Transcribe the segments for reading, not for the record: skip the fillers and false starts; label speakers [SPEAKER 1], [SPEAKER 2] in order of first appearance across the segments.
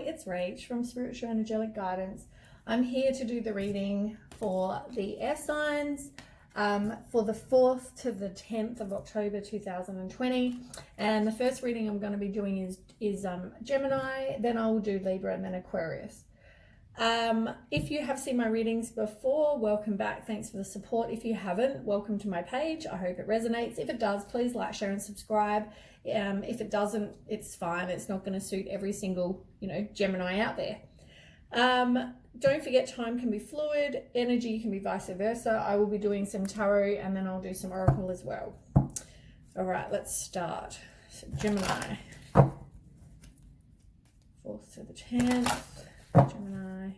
[SPEAKER 1] it's Rach from Spiritual Energetic Guidance. I'm here to do the reading for the air signs for the 4th to the 10th of October 2020. And the first reading I'm going to be doing is Gemini, then I will do Libra, and then Aquarius. If you have seen my readings before, welcome back. Thanks for the support. If you haven't, welcome to my page. I hope it resonates. If it does, please like, share, and subscribe. If it doesn't, it's fine. It's not going to suit every single, Gemini out there. Don't forget, time can be fluid. Energy can be vice versa. I will be doing some tarot, and then I'll do some oracle as well. All right, let's start. So Gemini, 4th to the 10th. Gemini.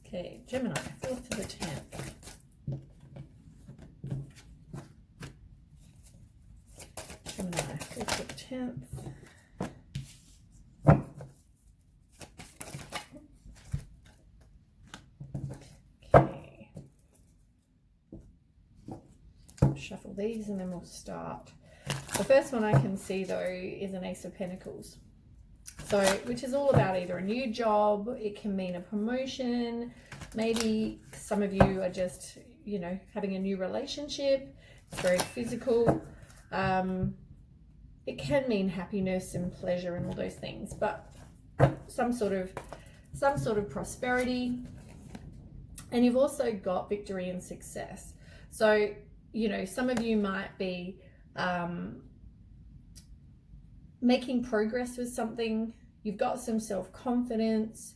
[SPEAKER 1] Okay, Gemini, 4th to the 10th. Gemini, 4th to the 10th. Shuffle these and then we'll start. The first one I can see though is an Ace of Pentacles. So, which is all about either a new job, it can mean a promotion, maybe some of you are just, having a new relationship. It's very physical. It can mean happiness and pleasure and all those things, but some sort of prosperity. And you've also got victory and success. So, some of you might be making progress with something. You've got some self-confidence.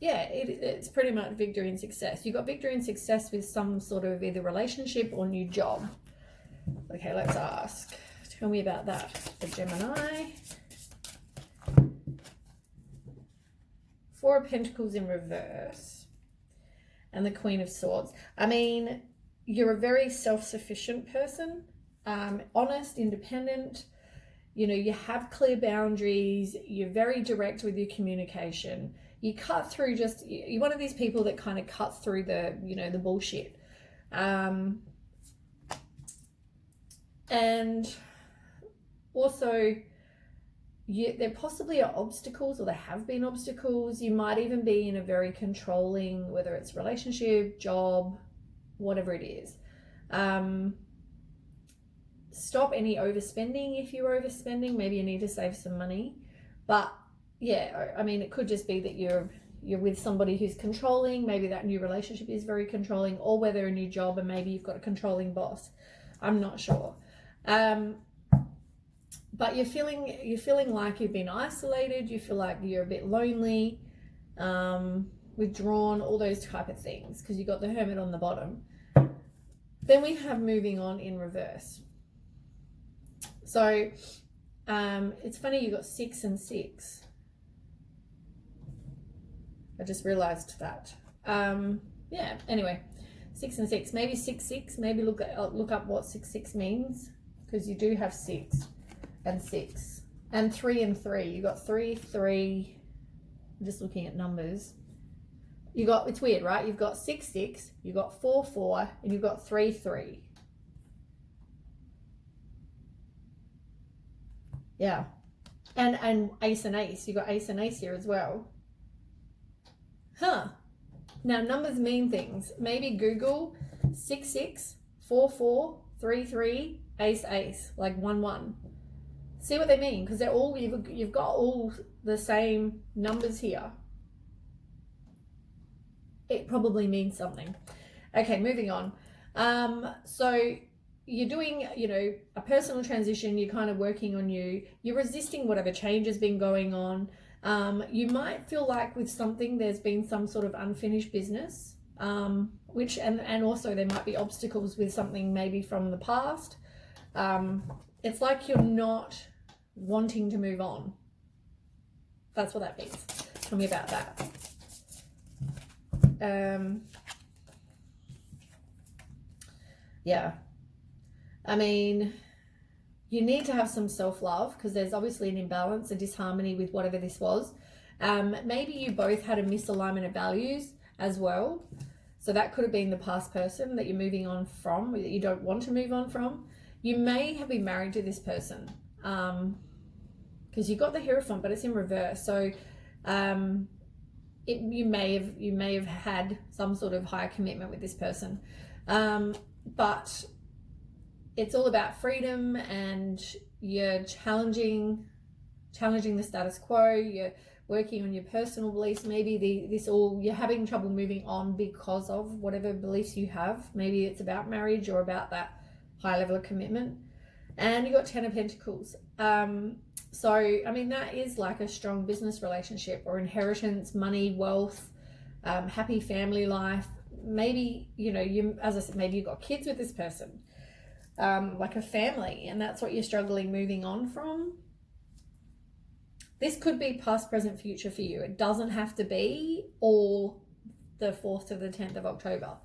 [SPEAKER 1] It's pretty much victory and success. You've got victory and success with some sort of either relationship or new job. Okay, let's ask. Tell me about that for Gemini. 4 of Pentacles in reverse. And the Queen of Swords. I mean, you're a very self-sufficient person, honest, independent. You have clear boundaries. You're very direct with your communication. You cut through you're one of these people that kind of cuts through the, the bullshit. And also, there possibly are obstacles, or there have been obstacles. You might even be in a very controlling, whether it's relationship, job, whatever it is. Stop any overspending if you're overspending. Maybe you need to save some money. But yeah, I mean, it could just be that you're with somebody who's controlling. Maybe that new relationship is very controlling, or whether a new job and maybe you've got a controlling boss. I'm not sure. But you're feeling like you've been isolated. You feel like you're a bit lonely, withdrawn, all those type of things, because you got the Hermit on the bottom. Then we have moving on in reverse. So it's funny, you got 6 and 6. I just realized that. Anyway, 6 and 6, maybe 6 6. Maybe look up what 6 6 means, because you do have 6 and 6 and 3 and 3. You got 3 3. I'm just looking at numbers. It's weird, right? You've got 6 6, you've got 4 4, and you've got 3 3. Yeah. And ace and ace. You got ace and ace here as well. Huh. Now numbers mean things. Maybe Google 6 6 4 4 3 3 ace ace, like 1 1. See what they mean, because they're all, you've got all the same numbers here. It probably means something. Okay, moving on. So you're doing, a personal transition. You're kind of working on you. You're resisting whatever change has been going on. You might feel like with something there's been some sort of unfinished business, which and also there might be obstacles with something maybe from the past. It's like you're not wanting to move on. That's what that means. Tell me about that. Yeah. I mean, you need to have some self-love, because there's obviously an imbalance, a disharmony with whatever this was. Maybe you both had a misalignment of values as well. So that could have been the past person that you're moving on from, that you don't want to move on from. You may have been married to this person, because you got the Hierophant, but it's in reverse. So you may have had some sort of higher commitment with this person, but it's all about freedom, and you're challenging the status quo. You're working on your personal beliefs. Maybe you're having trouble moving on because of whatever beliefs you have. Maybe it's about marriage or about that high level of commitment. And you got 10 of Pentacles. So, I mean, that is like a strong business relationship or inheritance, money, wealth, happy family life. Maybe, as I said, maybe you've got kids with this person, like a family, and that's what you're struggling moving on from. This could be past, present, future for you. It doesn't have to be all the 4th to the 10th of October.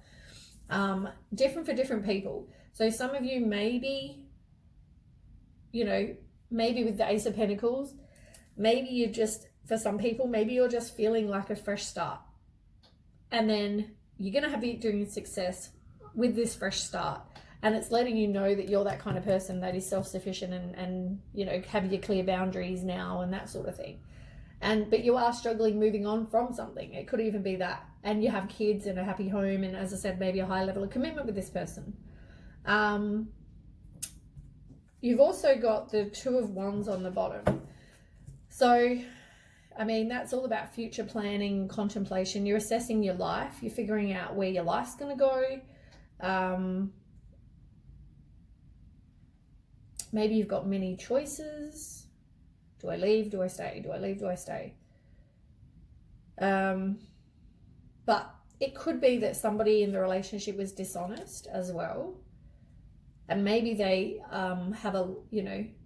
[SPEAKER 1] Different for different people. So some of you maybe with the Ace of Pentacles, maybe for some people, maybe you're just feeling like a fresh start. And then you're going to be doing success with this fresh start. And it's letting you know that you're that kind of person that is self-sufficient and have your clear boundaries now and that sort of thing. But you are struggling moving on from something. It could even be that. And you have kids and a happy home, and as I said, maybe a high level of commitment with this person. You've also got the 2 of Wands on the bottom. So, I mean, that's all about future planning, contemplation. You're assessing your life. You're figuring out where your life's going to go. Maybe you've got many choices. Do I leave? Do I stay? Do I leave? Do I stay? But it could be that somebody in the relationship was dishonest as well. And maybe they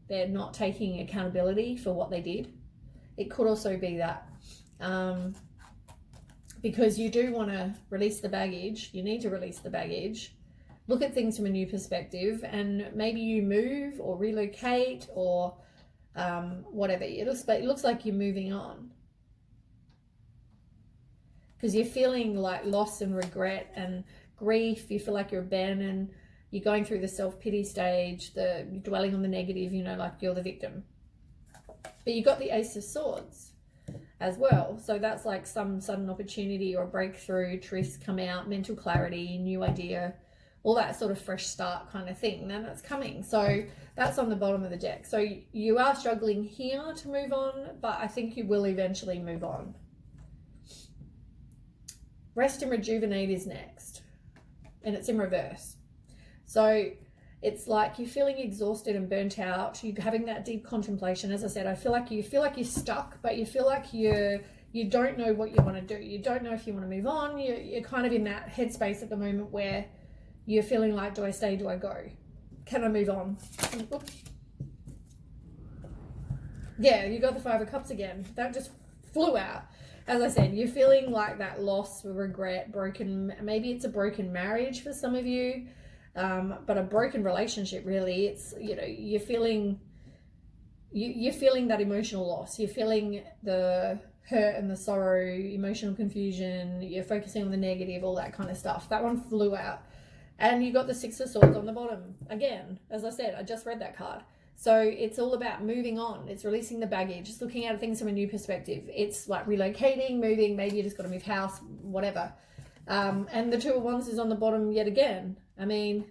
[SPEAKER 1] they're not taking accountability for what they did. It could also be that. Because you do want to release the baggage. You need to release the baggage. Look at things from a new perspective, and maybe you move or relocate or whatever. It looks like you're moving on, because you're feeling like loss and regret and grief. You feel like you're abandoned. You're going through the self-pity stage, you're dwelling on the negative, like you're the victim. But you got the Ace of Swords as well. So that's like some sudden opportunity or breakthrough, truths come out, mental clarity, new idea, all that sort of fresh start kind of thing. And that's coming. So that's on the bottom of the deck. So you are struggling here to move on, but I think you will eventually move on. Rest and rejuvenate is next. And it's in reverse. So it's like you're feeling exhausted and burnt out. You're having that deep contemplation. As I said, I feel like you're stuck, but you feel like you don't know what you want to do. You don't know if you want to move on. You're kind of in that headspace at the moment where you're feeling like, do I stay? Do I go? Can I move on? Oops. Yeah, you got the 5 of Cups again. That just flew out. As I said, you're feeling like that loss, regret, maybe it's a broken marriage for some of you. But a broken relationship, really. It's, you're feeling that emotional loss. You're feeling the hurt and the sorrow, emotional confusion. You're focusing on the negative, all that kind of stuff. That one flew out. And you got the 6 of Swords on the bottom. Again, as I said, I just read that card. So it's all about moving on. It's releasing the baggage. It's looking at things from a new perspective. It's like relocating, moving. Maybe you just got to move house, whatever. And the 2 of Wands is on the bottom yet again. I mean,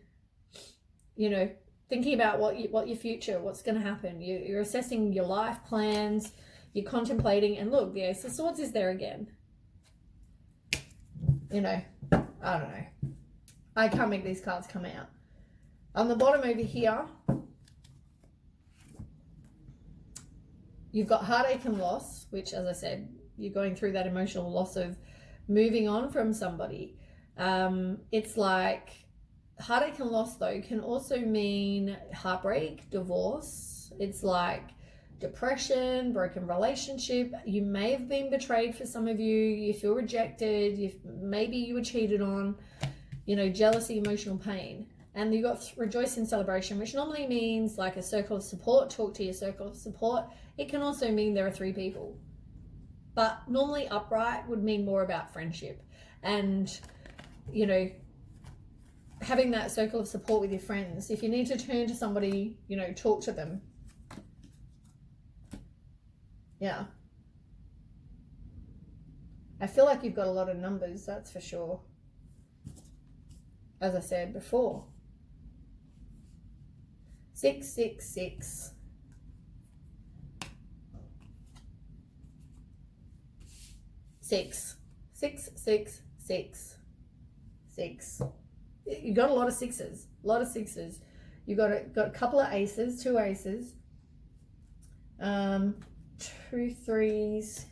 [SPEAKER 1] thinking about what your future, what's going to happen. You're assessing your life plans. You're contemplating. And look, the Ace of Swords is there again. I don't know. I can't make these cards come out. On the bottom over here, you've got heartache and loss, which, as I said, you're going through that emotional loss of moving on from somebody. It's like heartache and loss, though, can also mean heartbreak, divorce. It's like depression, broken relationship. You may have been betrayed for some of you. You feel rejected. Maybe you were cheated on. Jealousy, emotional pain. And you've got rejoice in celebration, which normally means like a circle of support. Talk to your circle of support. It can also mean there are 3 people. But normally upright would mean more about friendship and, you know, having that circle of support with your friends. If you need to turn to somebody, you know, talk to them. Yeah. I feel like you've got a lot of numbers, that's for sure. As I said before. 666. 6. 6, 6, 6. 6. You got a lot of sixes. A lot of sixes. You got a couple of aces, 2 aces. 2 threes.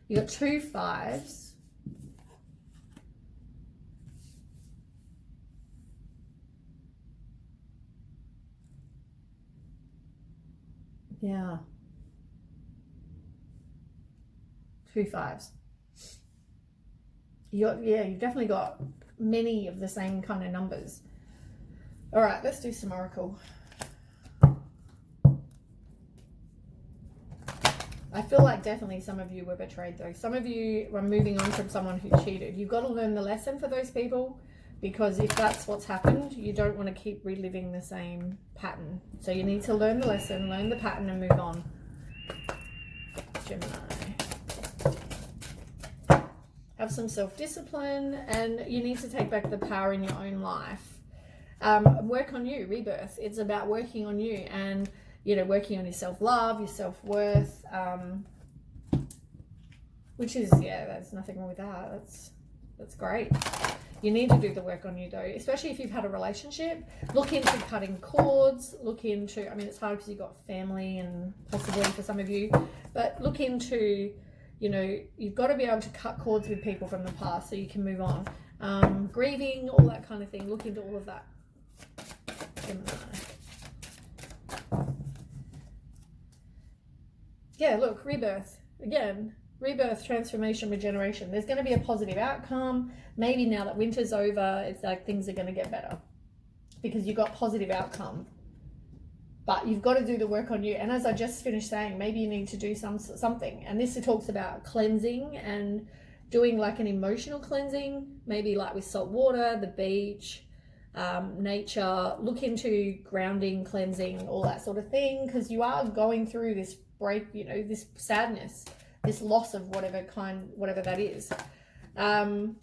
[SPEAKER 1] You got 2 5s. Yeah. 2 5s. You've definitely got many of the same kind of numbers. All right, let's do some oracle. I feel like definitely some of you were betrayed though. Some of you were moving on from someone who cheated. You've got to learn the lesson for those people, because if that's what's happened, you don't want to keep reliving the same pattern. So you need to learn the lesson, learn the pattern, and move on. Gemini. Have some self-discipline, and you need to take back the power in your own life. Work on you, rebirth. It's about working on you and, you know, working on your self-love, your self-worth, which is, yeah, there's nothing wrong with that. That's great. You need to do the work on you though, especially if you've had a relationship. Look into cutting cords, look into, I mean, it's hard because you've got family and possibly for some of you, but look into, you know, you've got to be able to cut cords with people from the past so you can move on. Grieving, all that kind of thing. Look into all of that. Gemini. Yeah, look, rebirth. Again, rebirth, transformation, regeneration. There's going to be a positive outcome. Maybe now that winter's over, it's like things are going to get better because you got positive outcome. But you've got to do the work on you. And as I just finished saying, maybe you need to do something. And this talks about cleansing and doing like an emotional cleansing, maybe like with salt water, the beach, nature. Look into grounding, cleansing, all that sort of thing, because you are going through this break, you know, this sadness, this loss of whatever that is.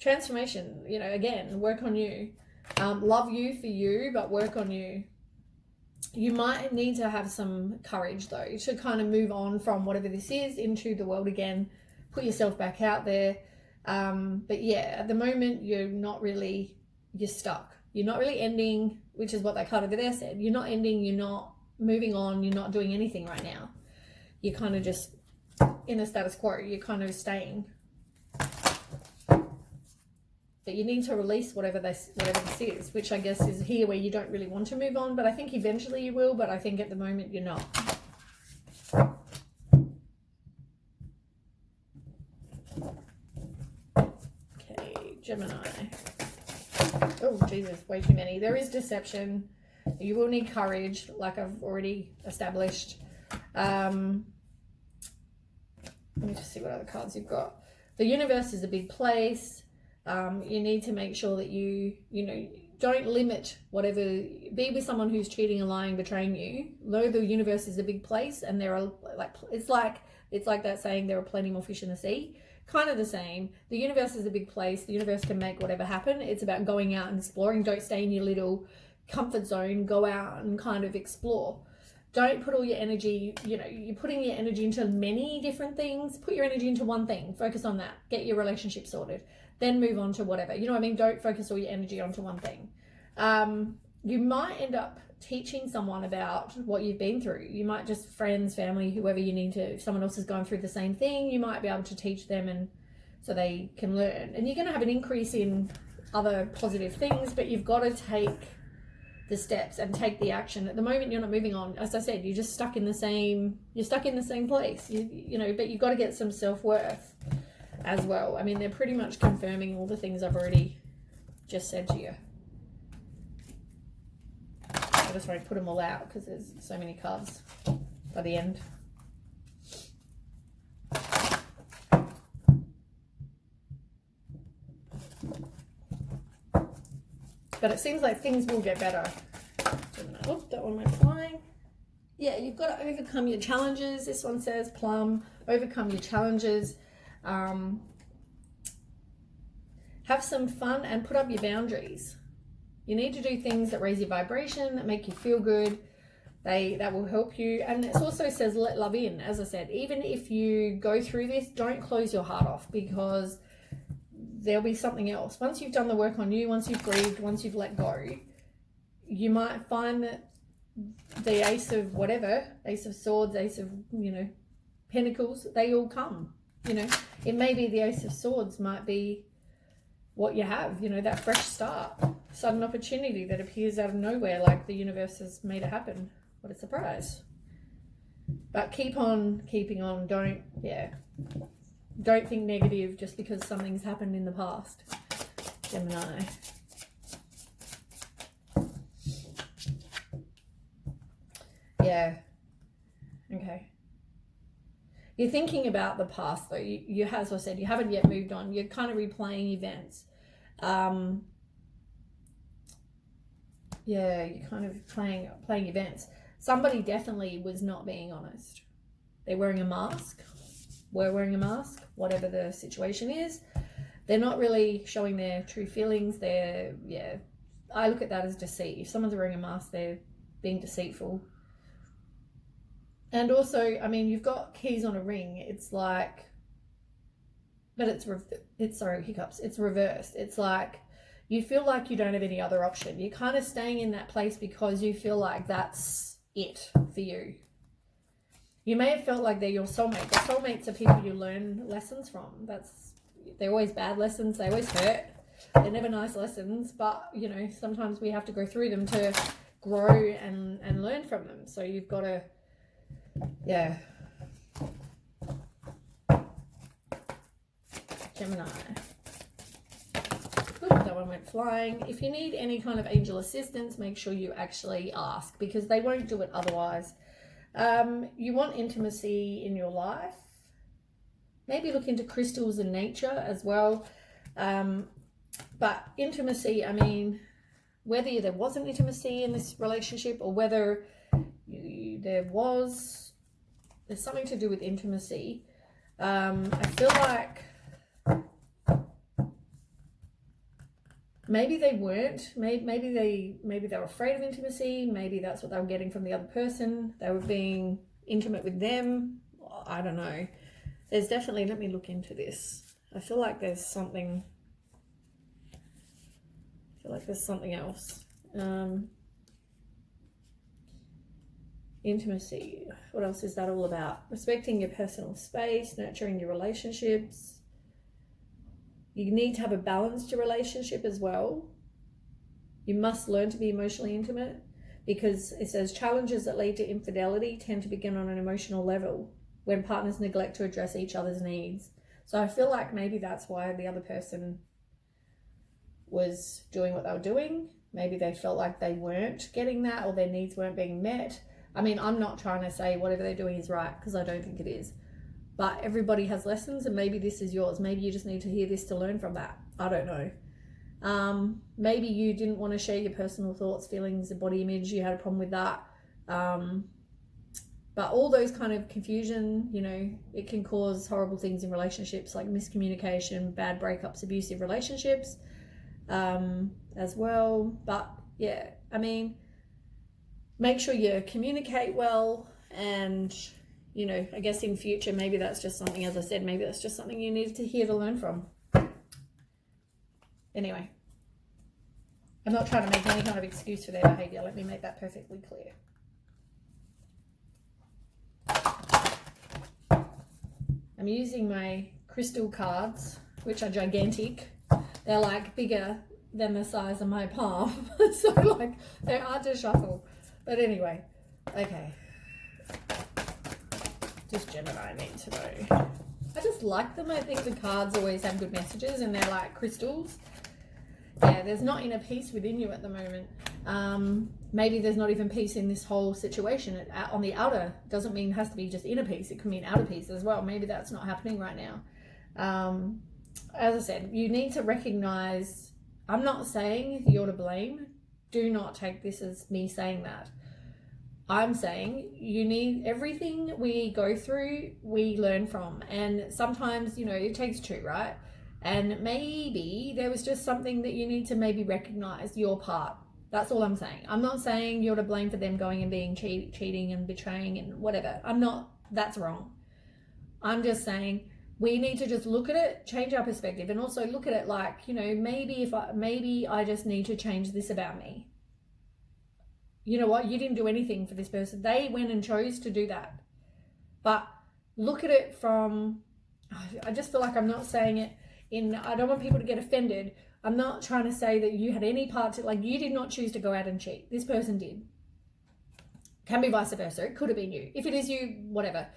[SPEAKER 1] Transformation, you know, again, work on you. Love you for you, but work on you. You might need to have some courage though to kind of move on from whatever this is into the world again, put yourself back out there. But yeah, at the moment you're stuck. You're not really ending, which is what that card over there said. You're not ending, you're not moving on, you're not doing anything right now. You're kind of just in a status quo, you're kind of staying. But you need to release whatever this is, which I guess is here where you don't really want to move on, but I think eventually you will, but I think at the moment you're not. Okay, Gemini. Oh, Jesus, way too many. There is deception. You will need courage, like I've already established. Let me just see what other cards you've got. The universe is a big place. You need to make sure that you know, don't limit whatever, be with someone who's cheating and lying, betraying you. Though the universe is a big place and there are it's like that saying, there are plenty more fish in the sea. Kind of the same. The universe is a big place. The universe can make whatever happen. It's about going out and exploring. Don't stay in your little comfort zone. Go out and kind of explore. Don't put all your energy, you know, you're putting your energy into many different things. Put your energy into one thing. Focus on that. Get your relationship sorted. Then move on to whatever. You know what I mean? Don't focus all your energy onto one thing. You might end up teaching someone about what you've been through. You might just, friends, family, whoever you need to, if someone else is going through the same thing, you might be able to teach them, and so they can learn. And you're going to have an increase in other positive things, but you've got to take the steps and take the action. At the moment, you're not moving on. As I said, you're just stuck in the same place, you know, but you've got to get some self-worth as well. I mean, they're pretty much confirming all the things I've already just said to you. I just want to put them all out because there's so many cards by the end. But it seems like things will get better. Gemini. Oh, that one went flying. Yeah, you've got to overcome your challenges. This one says plum, overcome your challenges. Have some fun and put up your boundaries. You need to do things that raise your vibration, that make you feel good. That will help you. And it also says let love in. As I said, even if you go through this, don't close your heart off, because there'll be something else. Once you've done the work on you, once you've grieved, once you've let go, you might find that the ace of whatever, ace of swords, ace of, pentacles, they all come. It may be the ace of swords might be what you have, that fresh start, sudden opportunity that appears out of nowhere, like the universe has made it happen. What a surprise. But keep on keeping on. Don't think negative just because something's happened in the past, Gemini. Yeah. Okay. You're thinking about the past though. You as I said, you haven't yet moved on. You're kind of replaying events. Yeah, you're kind of playing events. Somebody definitely was not being honest. They're wearing a mask. We're wearing a mask, whatever the situation is. They're not really showing their true feelings. I look at that as deceit. If someone's wearing a mask, they're being deceitful. And also, you've got keys on a ring. It's like, but it's hiccups. It's reversed. It's like you feel like you don't have any other option. You're kind of staying in that place because you feel like that's it for you. You may have felt like they're your soulmate. The soulmates are people you learn lessons from. They're always bad lessons. They always hurt. They're never nice lessons, but sometimes we have to go through them to grow and learn from them. So you've got to, Gemini. Ooh, that one went flying. If you need any kind of angel assistance, make sure you actually ask, because they won't do it otherwise. You want intimacy in your life. Maybe look into crystals and nature as well. But intimacy, whether there wasn't intimacy in this relationship or whether there's something to do with intimacy. I feel like maybe they weren't. Maybe they were afraid of intimacy. Maybe that's what they were getting from the other person. They were being intimate with them. I don't know. There's definitely, let me look into this. I feel like there's something. I feel like there's something else. Intimacy. What else is that all about? Respecting your personal space, nurturing your relationships. You need to have a balanced relationship as well. You must learn to be emotionally intimate, because it says challenges that lead to infidelity tend to begin on an emotional level when partners neglect to address each other's needs. So I feel like maybe that's why the other person was doing what they were doing. Maybe they felt like they weren't getting that, or their needs weren't being met. I'm not trying to say whatever they're doing is right, because I don't think it is. But everybody has lessons, and maybe this is yours. Maybe you just need to hear this to learn from that. I don't know. Maybe you didn't want to share your personal thoughts, feelings, and body image. You had a problem with that. But all those kind of confusion, it can cause horrible things in relationships, like miscommunication, bad breakups, abusive relationships as well. But yeah, make sure you communicate well, and I guess in future, maybe that's just something, as I said, maybe that's just something you need to hear to learn from. Anyway, I'm not trying to make any kind of excuse for their behavior. Let me make that perfectly clear. I'm using my crystal cards, which are gigantic. They're like bigger than the size of my palm. So like they're hard to shuffle. But anyway, okay. Just Gemini need to know. I just like them. I think the cards always have good messages, and they're like crystals. Yeah, there's not inner peace within you at the moment. Maybe there's not even peace in this whole situation. On the outer doesn't mean it has to be just inner peace. It can mean outer peace as well. Maybe that's not happening right now. As I said, you need to recognize I'm not saying you're to blame. Do not take this as me saying that. I'm saying you need, everything we go through, we learn from. And sometimes, you know, it takes two, right? And maybe there was just something that you need to maybe recognize your part. That's all I'm saying. I'm not saying you're to blame for them going and being cheating and betraying and whatever. I'm not, that's wrong. I'm just saying we need to just look at it, change our perspective, and also look at it like, you know, maybe I just need to change this about me. You know what? You didn't do anything for this person. They went and chose to do that. But look at it from, I just feel like I'm not saying it in, I don't want people to get offended. I'm not trying to say that you had any part to, like, you did not choose to go out and cheat. This person did. Can be vice versa. It could have been you. If it is you, whatever.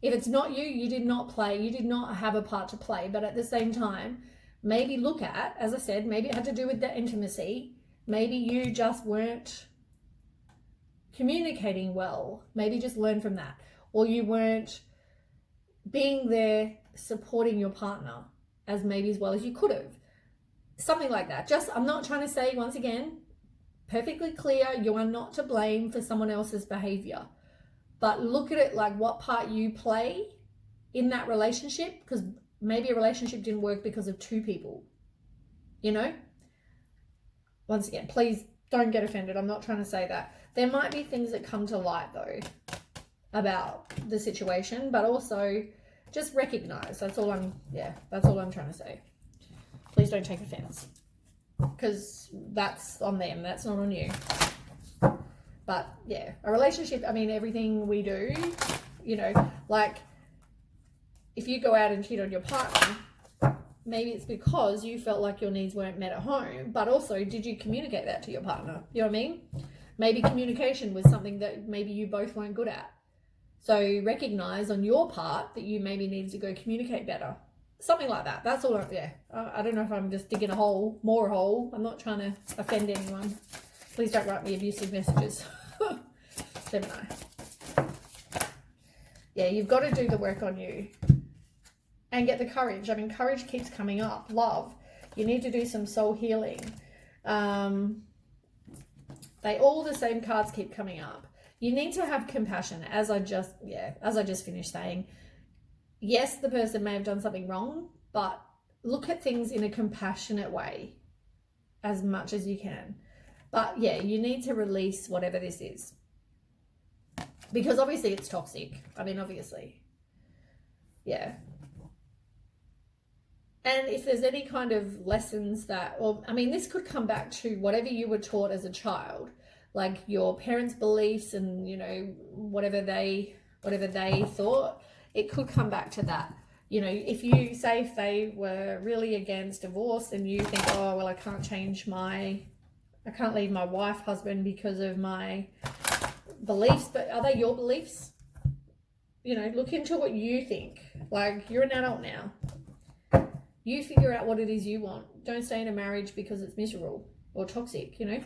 [SPEAKER 1] If it's not you, you did not play. You did not have a part to play. But at the same time, maybe look at, as I said, maybe it had to do with the intimacy. Maybe you just weren't communicating well. Maybe just learn from that. Or you weren't being there supporting your partner as maybe as well as you could have. Something like that. Just, I'm not trying to say, once again, perfectly clear, you are not to blame for someone else's behavior. But look at it like what part you play in that relationship, because maybe a relationship didn't work because of two people. You know? Once again, please don't get offended. I'm not trying to say that. There might be things that come to light though about the situation, but also just recognize. That's all I'm trying to say. Please don't take offense, because that's on them. That's not on you. But yeah, a relationship, I mean, everything we do, you know, like if you go out and cheat on your partner, maybe it's because you felt like your needs weren't met at home, but also did you communicate that to your partner? You know what I mean? Maybe communication was something that maybe you both weren't good at. So recognize on your part that you maybe needed to go communicate better. Something like that. That's all. I don't know if I'm just digging a hole, more a hole. I'm not trying to offend anyone. Please don't write me abusive messages. Gemini. Yeah, you've got to do the work on you and get the courage. I mean, courage keeps coming up. Love. You need to do some soul healing. They all, the same cards keep coming up. You need to have compassion, as I just finished saying. Yes, the person may have done something wrong, but look at things in a compassionate way as much as you can. But yeah, you need to release whatever this is, because obviously it's toxic. I mean, obviously. Yeah. And if there's any kind of lessons that, or I mean, this could come back to whatever you were taught as a child, like your parents' beliefs and, you know, whatever they thought, it could come back to that. You know, if they were really against divorce and you think, oh, well, I can't leave my wife, husband because of my beliefs, but are they your beliefs? You know, look into what you think. Like, you're an adult now. You figure out what it is you want. Don't stay in a marriage because it's miserable or toxic, you know?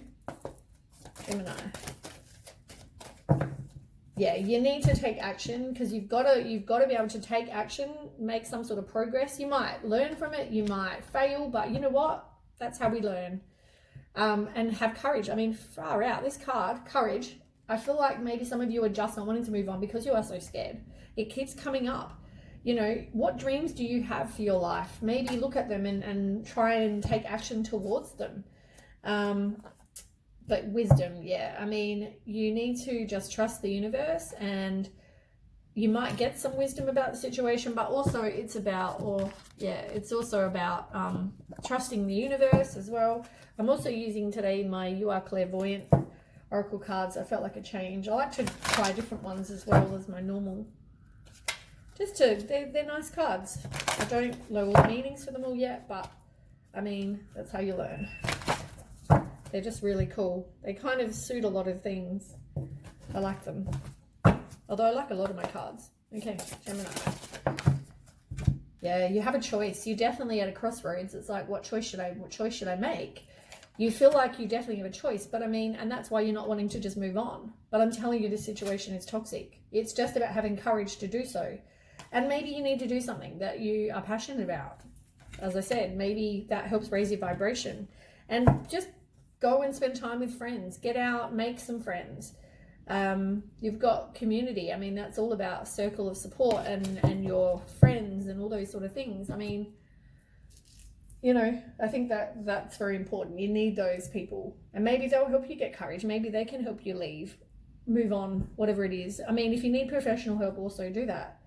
[SPEAKER 1] Gemini. Yeah, you need to take action, because you've got to be able to take action, make some sort of progress. You might learn from it, you might fail, but you know what? That's how we learn. And have courage. I mean, far out. This card, courage, I feel like maybe some of you are just not wanting to move on because you are so scared. It keeps coming up. You know, what dreams do you have for your life? Maybe look at them and try and take action towards them. But wisdom, yeah. I mean, you need to just trust the universe, and you might get some wisdom about the situation, but also it's also about trusting the universe as well. I'm also using today my You Are Clairvoyant Oracle cards. I felt like a change. I like to try different ones as well as my normal. They're nice cards. I don't know all the meanings for them all yet, but I mean, that's how you learn. They're just really cool. They kind of suit a lot of things. I like them. Although I like a lot of my cards. Okay, Gemini. Yeah, you have a choice. You're definitely at a crossroads. It's like, what choice should I make? You feel like you definitely have a choice, but I mean, and that's why you're not wanting to just move on. But I'm telling you, this situation is toxic. It's just about having courage to do so. And maybe you need to do something that you are passionate about. As I said, maybe that helps raise your vibration. and just go and spend time with friends. Get out, make some friends. You've got community. I mean, that's all about circle of support and your friends and all those sort of things. I mean, you know, I think that's very important. You need those people, and maybe they'll help you get courage. Maybe they can help you move on, whatever it is. I mean, if you need professional help, also do that.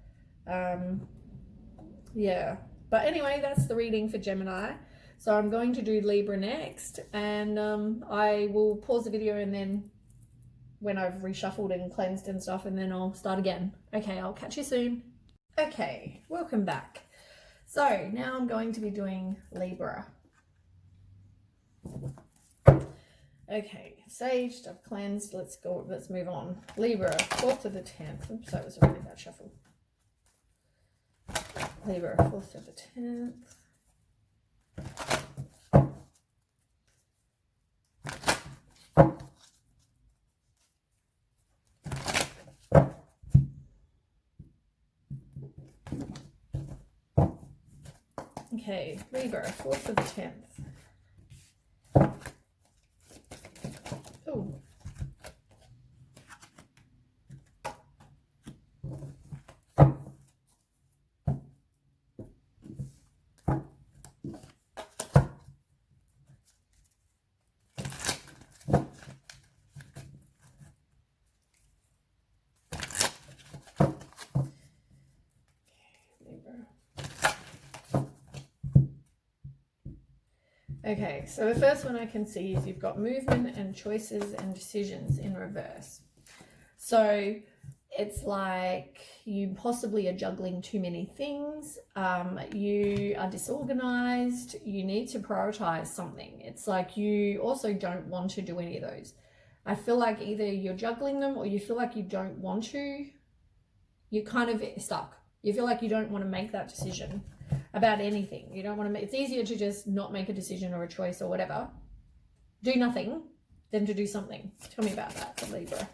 [SPEAKER 1] Yeah, but anyway, that's the reading for Gemini. So I'm going to do Libra next, and I will pause the video, and then when I've reshuffled and cleansed and stuff, and then I'll start again. Okay, I'll catch you soon. Okay, welcome back. So now I'm going to be doing Libra. Okay, saged, I've cleansed, let's move on. Libra, 4th to the 10th. Oops, that was a really bad shuffle. Libra, 4th to the 10th. Okay, Libra, 4th to the 10th. Oh. Okay, so the first one I can see is you've got movement and choices and decisions in reverse. So it's like you possibly are juggling too many things. You are disorganized. You need to prioritize something. It's like you also don't want to do any of those. I feel like either you're juggling them or you feel like you don't want to. You're kind of stuck. You feel like you don't want to make that decision about anything. You don't want to make, it's easier to just not make a decision or a choice or whatever. Do nothing than to do something. Tell me about that for Libra.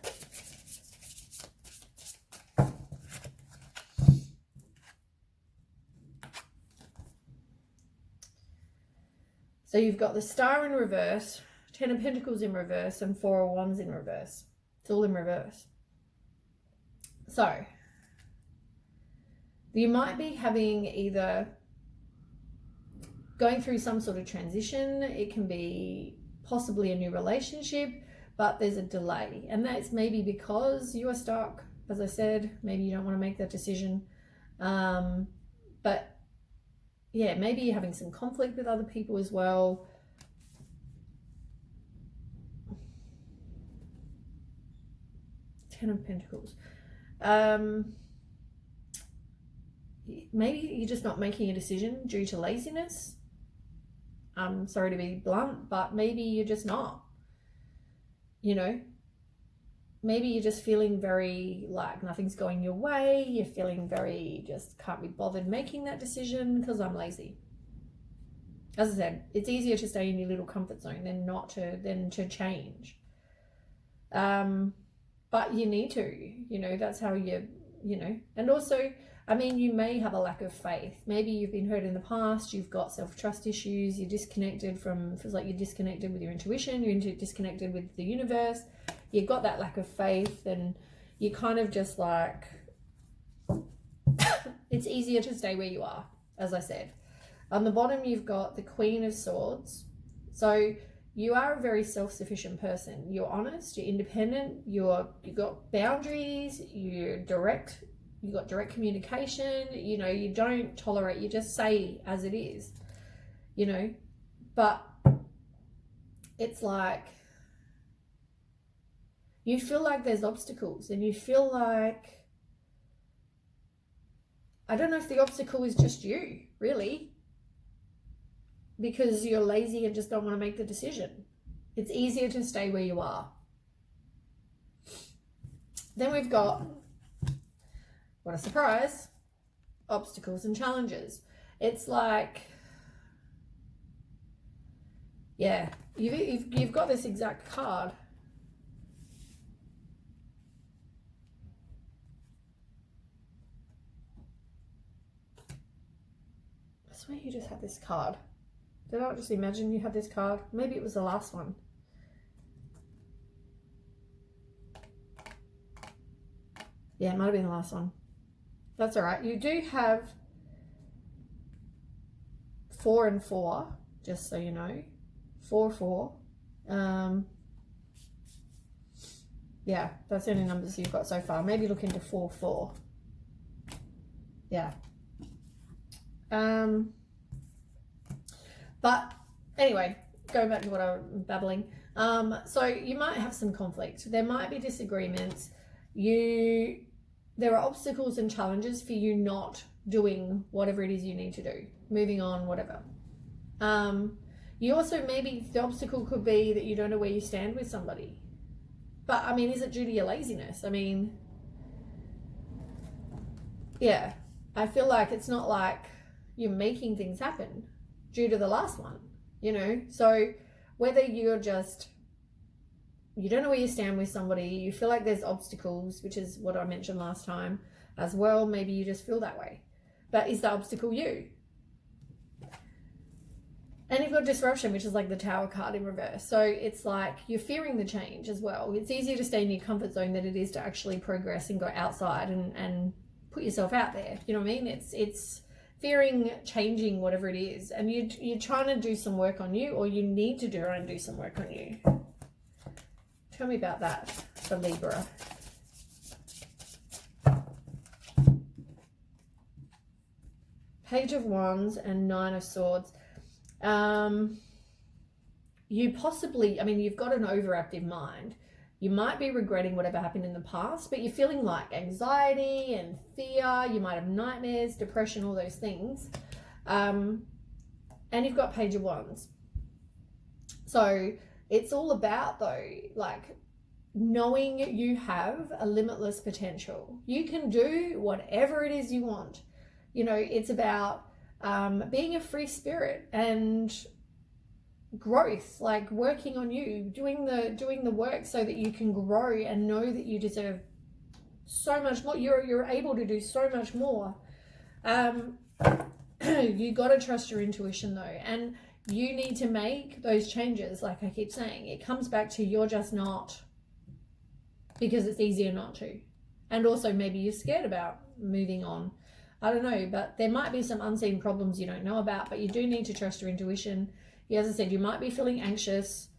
[SPEAKER 1] So you've got the Star in reverse, 10 of Pentacles in reverse, and 4 of Wands in reverse. It's all in reverse. So you might be having either going through some sort of transition. It can be possibly a new relationship, but there's a delay. And that's maybe because you are stuck. As I said, maybe you don't want to make that decision. But yeah, maybe you're having some conflict with other people as well. Ten of Pentacles. Maybe you're just not making a decision due to laziness. I'm sorry to be blunt, but maybe you're just not. You know, maybe you're just feeling very like nothing's going your way. You're feeling very just can't be bothered making that decision because I'm lazy. As I said, it's easier to stay in your little comfort zone than to change. But you need to, you know, that's how you know, and also, I mean, you may have a lack of faith. Maybe you've been hurt in the past. You've got self-trust issues. You're disconnected feels like you're disconnected with your intuition. You're disconnected with the universe. You've got that lack of faith, and you're kind of just like, it's easier to stay where you are, as I said. On the bottom, you've got the Queen of Swords. So you are a very self-sufficient person. You're honest, you're independent, you've got boundaries, you've got direct communication, you know, you don't tolerate, you just say as it is, you know, but it's like you feel like there's obstacles, and you feel like, I don't know if the obstacle is just you, really, because you're lazy and just don't want to make the decision. It's easier to stay where you are. Then we've got, what a surprise, obstacles and challenges. It's like, yeah, you've got this exact card. I swear you just had this card. Did I just imagine you had this card? Maybe it was the last one. Yeah, it might have been the last one. That's all right. You do have 4 and 4, just so you know. 4, 4. Yeah, that's the only numbers you've got so far. Maybe look into 4, 4. Yeah. But anyway, going back to what I was babbling. So you might have some conflict. There might be disagreements. There are obstacles and challenges for you not doing whatever it is you need to do, moving on, whatever. You also, maybe the obstacle could be that you don't know where you stand with somebody. But I mean, is it due to your laziness? I mean, yeah, I feel like it's not like you're making things happen due to the last one, you know? So whether you're just, you don't know where you stand with somebody, you feel like there's obstacles, which is what I mentioned last time as well. Maybe you just feel that way. But is the obstacle you? And you've got disruption, which is like the Tower card in reverse. So it's like you're fearing the change as well. It's easier to stay in your comfort zone than it is to actually progress and go outside and put yourself out there. You know what I mean? It's fearing changing whatever it is. And you're trying to do some work on you, or you need to try and do some work on you. Tell me about that for Libra. Page of Wands and 9 of Swords. You possibly, I mean, you've got an overactive mind. You might be regretting whatever happened in the past, but you're feeling like anxiety and fear. You might have nightmares, depression, all those things. And you've got Page of Wands. So it's all about, though, like knowing you have a limitless potential. You can do whatever it is you want. You know, it's about being a free spirit and growth, like working on you, doing the work so that you can grow and know that you deserve so much more. You're able to do so much more. You got to trust your intuition though, and you need to make those changes. Like I keep saying, it comes back to you're just not, because it's easier not to. And also maybe you're scared about moving on. I don't know, but there might be some unseen problems you don't know about, but you do need to trust your intuition. As I said, you might be feeling anxious.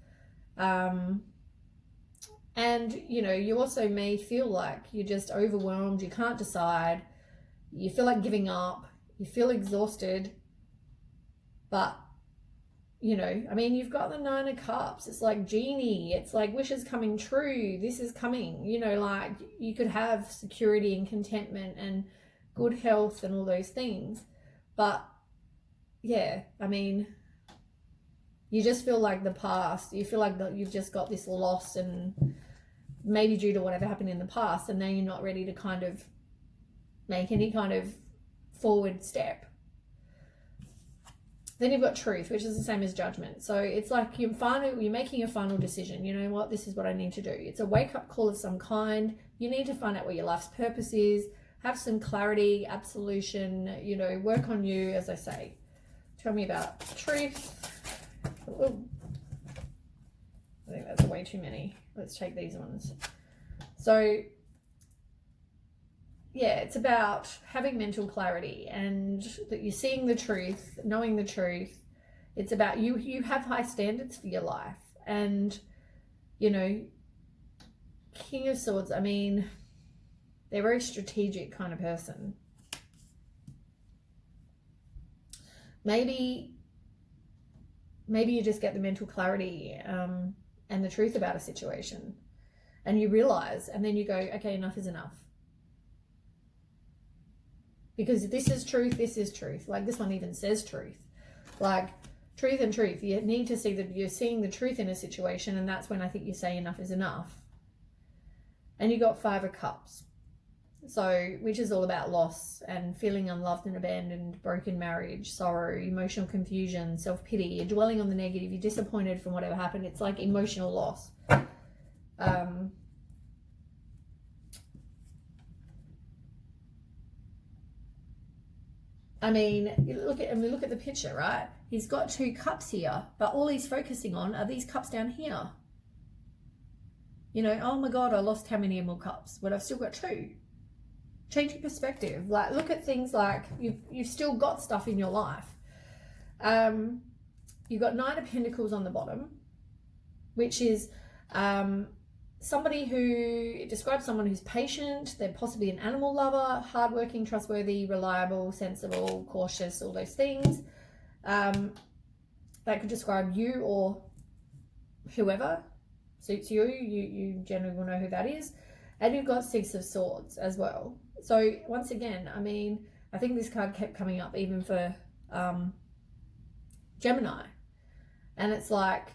[SPEAKER 1] And, you know, you also may feel like you're just overwhelmed. You can't decide. You feel like giving up. You feel exhausted. But, you know, I mean, you've got the 9 of Cups. It's like genie. It's like wishes coming true. This is coming. You know, like you could have security and contentment and good health and all those things. But, yeah, I mean, you just feel like the past, you feel like that you've just got this loss, and maybe due to whatever happened in the past, and now you're not ready to kind of make any kind of forward step. Then you've got Truth, which is the same as Judgment. So it's like you're making a final decision. You know what? This is what I need to do. It's a wake-up call of some kind. You need to find out what your life's purpose is, have some clarity, absolution, you know, work on you, as I say. Tell me about Truth. Ooh. I think that's way too many. Let's take these ones. So, yeah, it's about having mental clarity and that you're seeing the truth, knowing the truth. It's about you have high standards for your life. And, you know, King of Swords, I mean, they're a very strategic kind of person. Maybe you just get the mental clarity and the truth about a situation, and you realize, and then you go, okay, enough is enough. Because this is truth, this is truth. Like this one even says truth. Like truth and truth. You need to see that you're seeing the truth in a situation, and that's when I think you say enough is enough. And you got 5 of Cups. So, which is all about loss and feeling unloved and abandoned, broken marriage, sorrow, emotional confusion, self-pity. You're dwelling on the negative. You're disappointed from whatever happened. It's like emotional loss. I mean, look at the picture, right? He's got 2 cups here, but all he's focusing on are these cups down here. You know, oh my God, I lost how many more cups? But I've still got 2. Change your perspective. Like, look at things like you've still got stuff in your life. You've got 9 of Pentacles on the bottom, which is somebody who describes someone who's patient. They're possibly an animal lover, hardworking, trustworthy, reliable, sensible, cautious, all those things. That could describe you or whoever suits you. You generally will know who that is. And you've got 6 of Swords as well. So once again, I mean, I think this card kept coming up even for Gemini. And it's like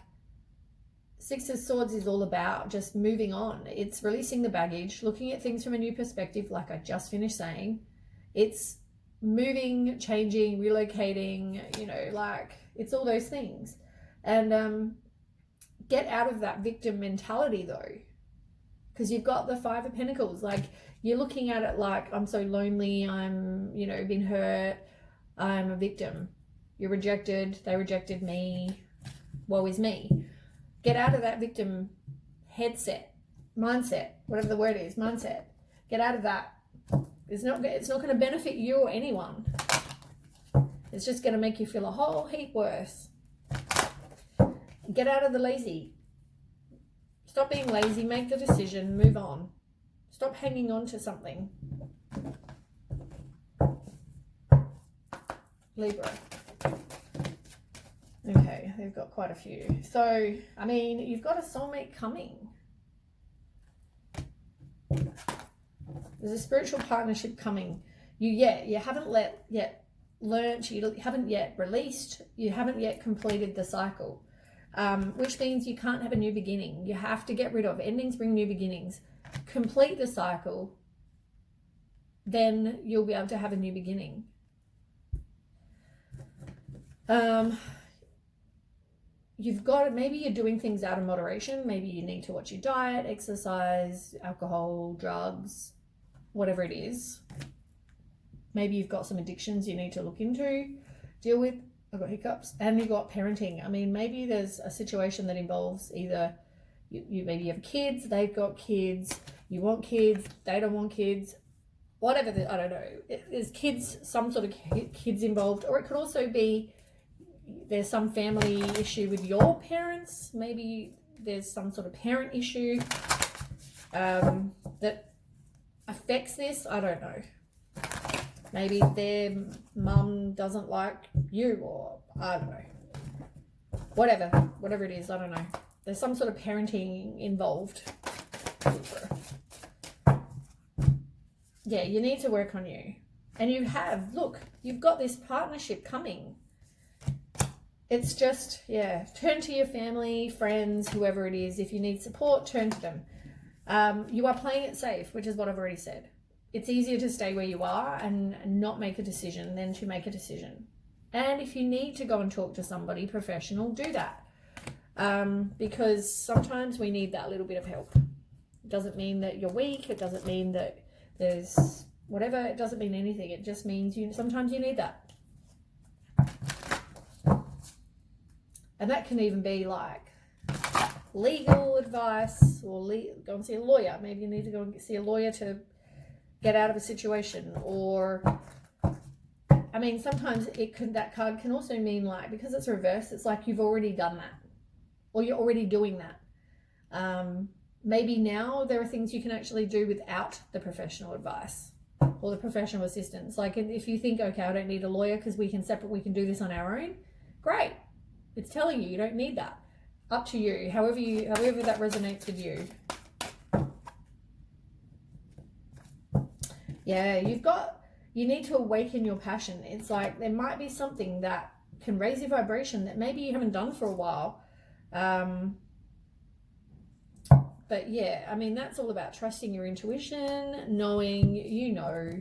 [SPEAKER 1] 6 of Swords is all about just moving on. It's releasing the baggage, looking at things from a new perspective, like I just finished saying. It's moving, changing, relocating, you know, like it's all those things. And get out of that victim mentality though, because you've got the 5 of Pentacles. Like, you're looking at it like, I'm so lonely, I'm, you know, been hurt, I'm a victim. You're rejected, they rejected me, woe is me. Get out of that victim mindset, whatever the word is, mindset. Get out of that. It's not going to benefit you or anyone. It's just going to make you feel a whole heap worse. Get out of the lazy. Stop being lazy, make the decision, move on. Stop hanging on to something. Libra. Okay, they've got quite a few. So, I mean, you've got a soulmate coming. There's a spiritual partnership coming. You haven't learnt, you haven't yet released, you haven't yet completed the cycle. Which means you can't have a new beginning. You have to get rid of endings, bring new beginnings. Complete the cycle, then you'll be able to have a new beginning. You've got, maybe you're doing things out of moderation. Maybe you need to watch your diet, exercise, alcohol, drugs, whatever it is. Maybe you've got some addictions you need to look into, deal with. I've got hiccups. And you've got parenting. I mean, maybe there's a situation that involves either you maybe have kids, they've got kids, you want kids, they don't want kids, whatever, I don't know. There's kids, some sort of kids involved, or it could also be there's some family issue with your parents. Maybe there's some sort of parent issue that affects this. I don't know. Maybe their mum doesn't like you, or I don't know. Whatever it is, I don't know. There's some sort of parenting involved. Yeah, you need to work on you. And you have, look, you've got this partnership coming. It's just, yeah, turn to your family, friends, whoever it is. If you need support, turn to them. You are playing it safe, which is what I've already said. It's easier to stay where you are and not make a decision than to make a decision. And if you need to go and talk to somebody professional, do that. Because sometimes we need that little bit of help. It doesn't mean that you're weak. It doesn't mean that there's whatever. It doesn't mean anything. It just means sometimes you need that. And that can even be like legal advice, or go and see a lawyer. Maybe you need to go and see a lawyer to get out of a situation. Or, I mean, sometimes that card can also mean, like, because it's reversed, it's like you've already done that, or you're already doing that. Maybe now there are things you can actually do without the professional advice or the professional assistance. Like, if you think, okay, I don't need a lawyer because we can do this on our own, great. It's telling you don't need that. Up to you, however that resonates with you. Yeah, you need to awaken your passion. It's like there might be something that can raise your vibration that maybe you haven't done for a while. But yeah, I mean, that's all about trusting your intuition, knowing, you know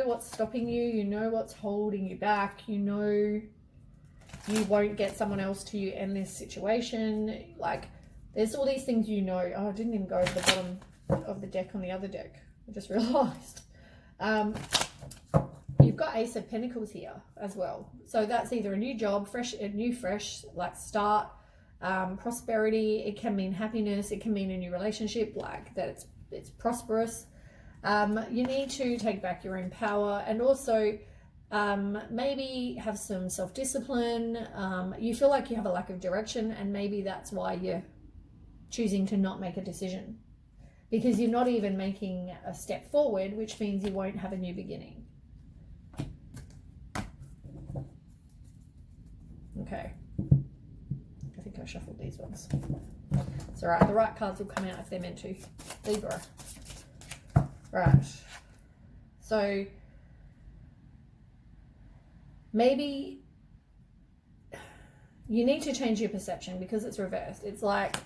[SPEAKER 1] what's stopping you, you know what's holding you back, you know you won't get someone else to end this situation. Like, there's all these things you know. Oh, I didn't even go to the bottom of the deck on the other deck. I just realized. you've got Ace of Pentacles here as well. So that's either a new job, fresh, like start, prosperity. It can mean happiness. It can mean a new relationship, like that it's prosperous. You need to take back your own power, and also maybe have some self-discipline. You feel like you have a lack of direction, and maybe that's why you're choosing to not make a decision, because you're not even making a step forward, which means you won't have a new beginning. Okay, I think I shuffled these ones. It's all right, the right cards will come out if they're meant to. Libra. Right, so maybe you need to change your perception, because it's reversed. It's like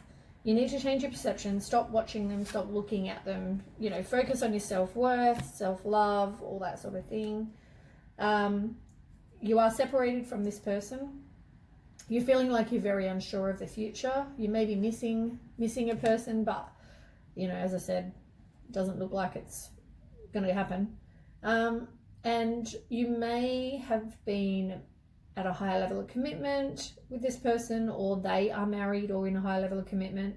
[SPEAKER 1] you need to change your perception, stop watching them, stop looking at them, you know, focus on your self-worth, self-love, all that sort of thing. You are separated from this person. You're feeling like you're very unsure of the future. You may be missing a person, but, you know, as I said, it doesn't look like it's going to happen. And you may have been at a higher level of commitment with this person, or they are married or in a higher level of commitment.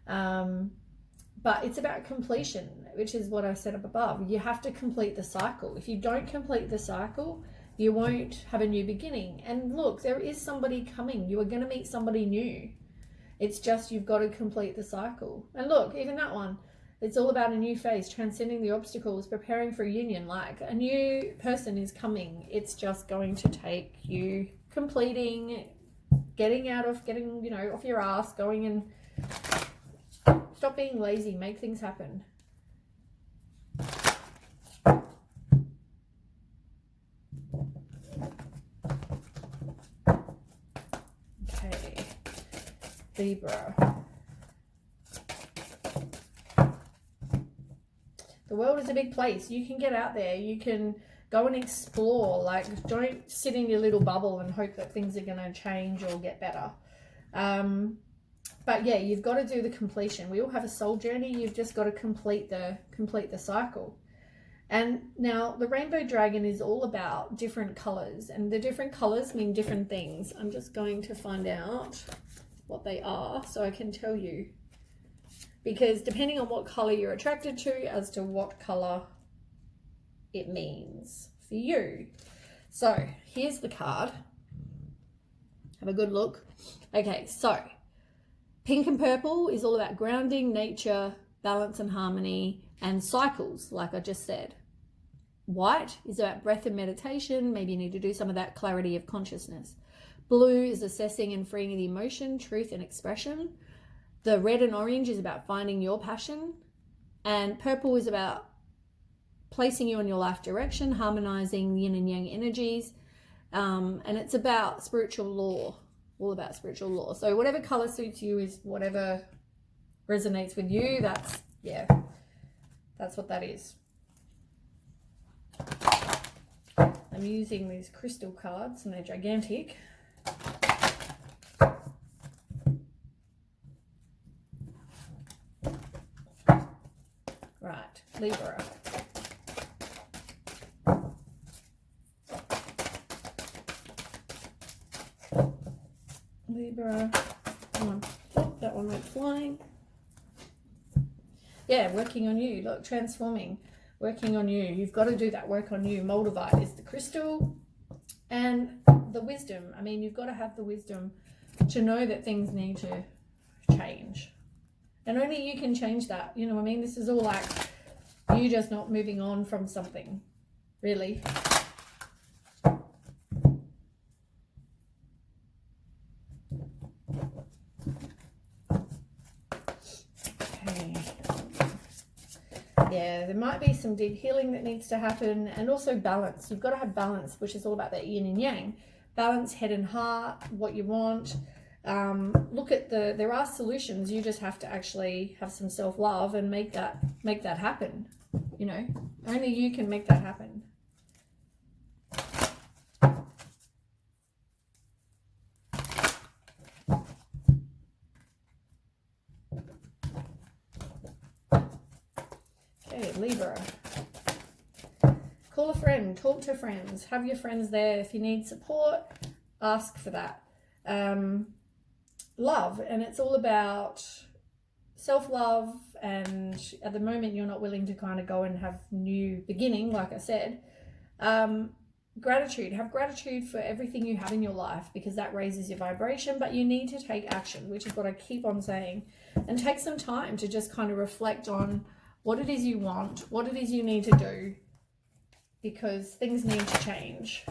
[SPEAKER 1] But it's about completion, which is what I said up above. You have to complete the cycle. If you don't complete the cycle, you won't have a new beginning. And look, there is somebody coming. You are going to meet somebody new. It's just you've got to complete the cycle. And look, even that one, it's all about a new phase, transcending the obstacles, preparing for a union. Like, a new person is coming. It's just going to take you completing, getting, you know, off your ass, going and stop being lazy, make things happen. Okay, Libra. The world is a big place. You can get out there. You can go and explore. Like, don't sit in your little bubble and hope that things are going to change or get better. But yeah, you've got to do the completion. We all have a soul journey. You've just got to complete the cycle. And now the rainbow dragon is all about different colors, and the different colors mean different things. I'm just going to find out what they are so I can tell you, because depending on what color you're attracted to as to what color it means for you. So here's the card. Have a good look. Okay, so pink and purple is all about grounding, nature, balance and harmony, and cycles, like I just said. White is about breath and meditation. Maybe you need to do some of that clarity of consciousness. Blue is assessing and freeing the emotion, truth, and expression. The red and orange is about finding your passion. And purple is about placing you on your life direction, harmonizing yin and yang energies. And it's about spiritual law, all about spiritual law. So whatever color suits you is whatever resonates with you. That's what that is. I'm using these crystal cards and they're gigantic. Right, Libra. Libra. Come on. Oh, that one went flying. Yeah, working on you. Look, transforming. Working on you. You've got to do that work on you. Moldavite is the crystal. And the wisdom. I mean, you've got to have the wisdom to know that things need to change. And only you can change that. You know what I mean? This is all like you just not moving on from something, really. Okay. Yeah, there might be some deep healing that needs to happen, and also balance. You've got to have balance, which is all about that yin and yang. Balance, head and heart, what you want. Look at there are solutions. You just have to actually have some self-love and make that happen. You know, only you can make that happen. Okay, Libra. Call a friend, talk to friends, have your friends there. If you need support, ask for that. Love, and it's all about self-love, and at the moment you're not willing to kind of go and have new beginning, like I said. Gratitude, have gratitude for everything you have in your life, because that raises your vibration, but you need to take action, which is what I keep on saying, and take some time to just kind of reflect on what it is you want, what it is you need to do, because things need to change.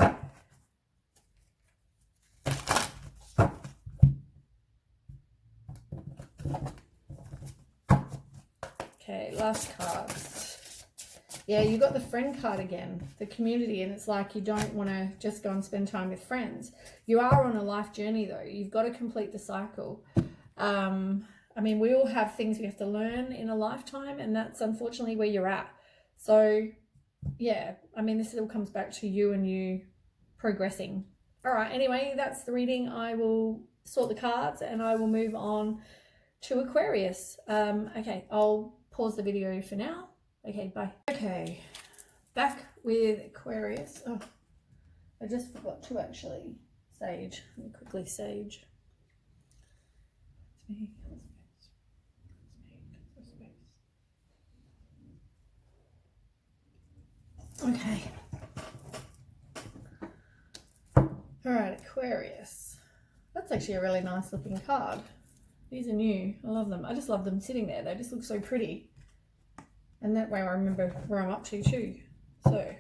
[SPEAKER 1] Okay, last cards. Yeah, you got the friend card again, the community, and it's like you don't want to just go and spend time with friends. You are on a life journey though. You've got to complete the cycle. I mean, we all have things we have to learn in a lifetime, and that's unfortunately where you're at. So yeah, I mean, this all comes back to you and you progressing. All right, anyway, that's the reading. I will sort the cards and I will move on to Aquarius. Okay, I'll pause the video for now. Okay, bye. Okay, back with Aquarius. Oh, I just forgot to actually sage. Let me quickly sage. Okay. All right, Aquarius. That's actually a really nice looking card. These are new. I love them. I just love them sitting there. They just look so pretty. And that way I remember where I'm up to too. So,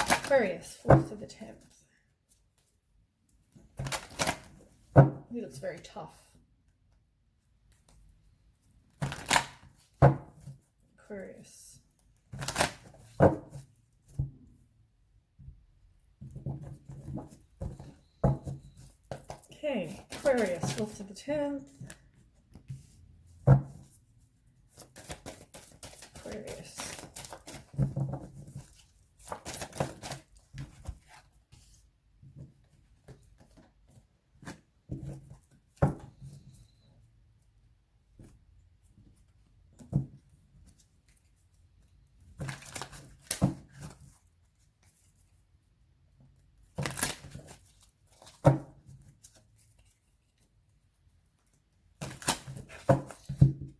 [SPEAKER 1] Aquarius, 4th to the 10th. He looks very tough. Aquarius. Okay, Aquarius, 4th to the 10th. Aquarius.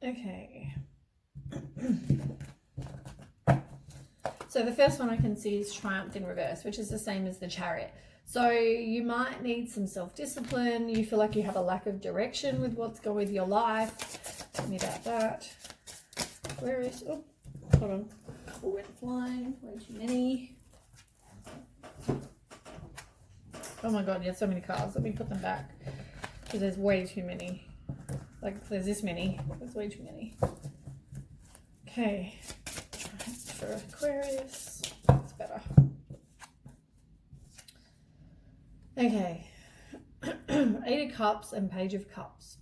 [SPEAKER 1] Okay. So the first one I can see is Triumph in reverse, which is the same as the Chariot. So you might need some self-discipline. You feel like you have a lack of direction with what's going with your life. Tell me about that. Aquarius. Oh, hold on. A couple went flying. Way too many. Oh my god, you have so many cards. Let me put them back, because there's way too many. Like, there's this many. There's way too many. Okay. For Aquarius. That's better. Okay. 8 of Cups and Page of Cups.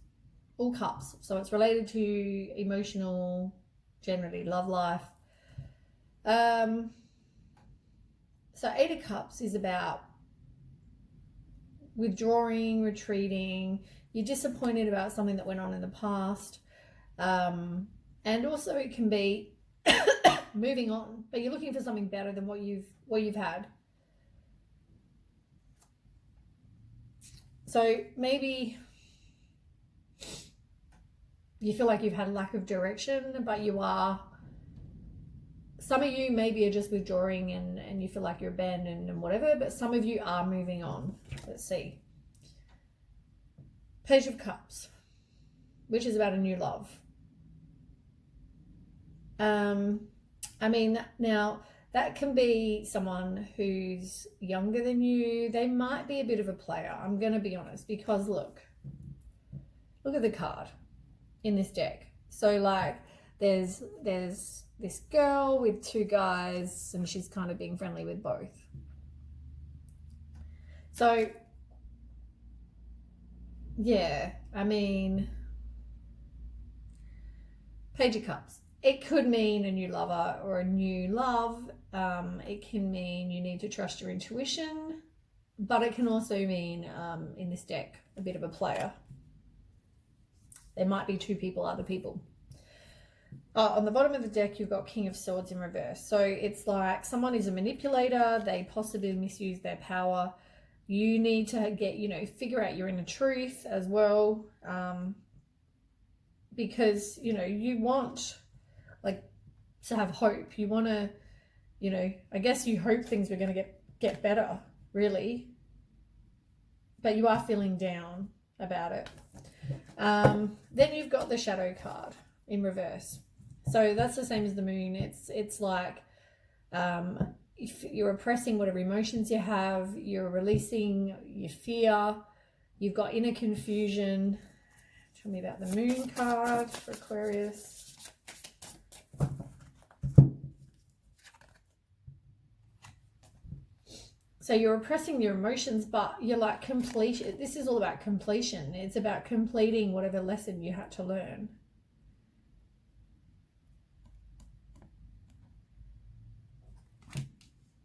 [SPEAKER 1] All cups. So it's related to emotional, generally, love life. So 8 of Cups is about withdrawing, retreating. You're disappointed about something that went on in the past. And also it can be moving on, but you're looking for something better than what you've had. So maybe you feel like you've had a lack of direction, but some of you maybe are just withdrawing and you feel like you're abandoned and whatever, but some of you are moving on. Let's see. Page of Cups, which is about a new love. I mean, now that can be someone who's younger than you. They might be a bit of a player. I'm going to be honest, because look at the card in this deck. So like there's this girl with 2 guys and she's kind of being friendly with both. So yeah, I mean, Page of Cups. It could mean a new lover or a new love. It can mean you need to trust your intuition, but it can also mean, in this deck, a bit of a player. There might be 2 people, other people. On the bottom of the deck, you've got King of Swords in reverse. So it's like someone is a manipulator. They possibly misuse their power. You need to get, figure out your inner truth as well. Because, you want to have hope. You want to, I guess you hope things are going to get better, really. But you are feeling down about it. Then you've got the Shadow card in reverse. So that's the same as the Moon. It's like if you're repressing whatever emotions you have, you're releasing your fear, you've got inner confusion. Tell me about the Moon card for Aquarius. So you're repressing your emotions, but you're like completion. This is all about completion. It's about completing whatever lesson you had to learn.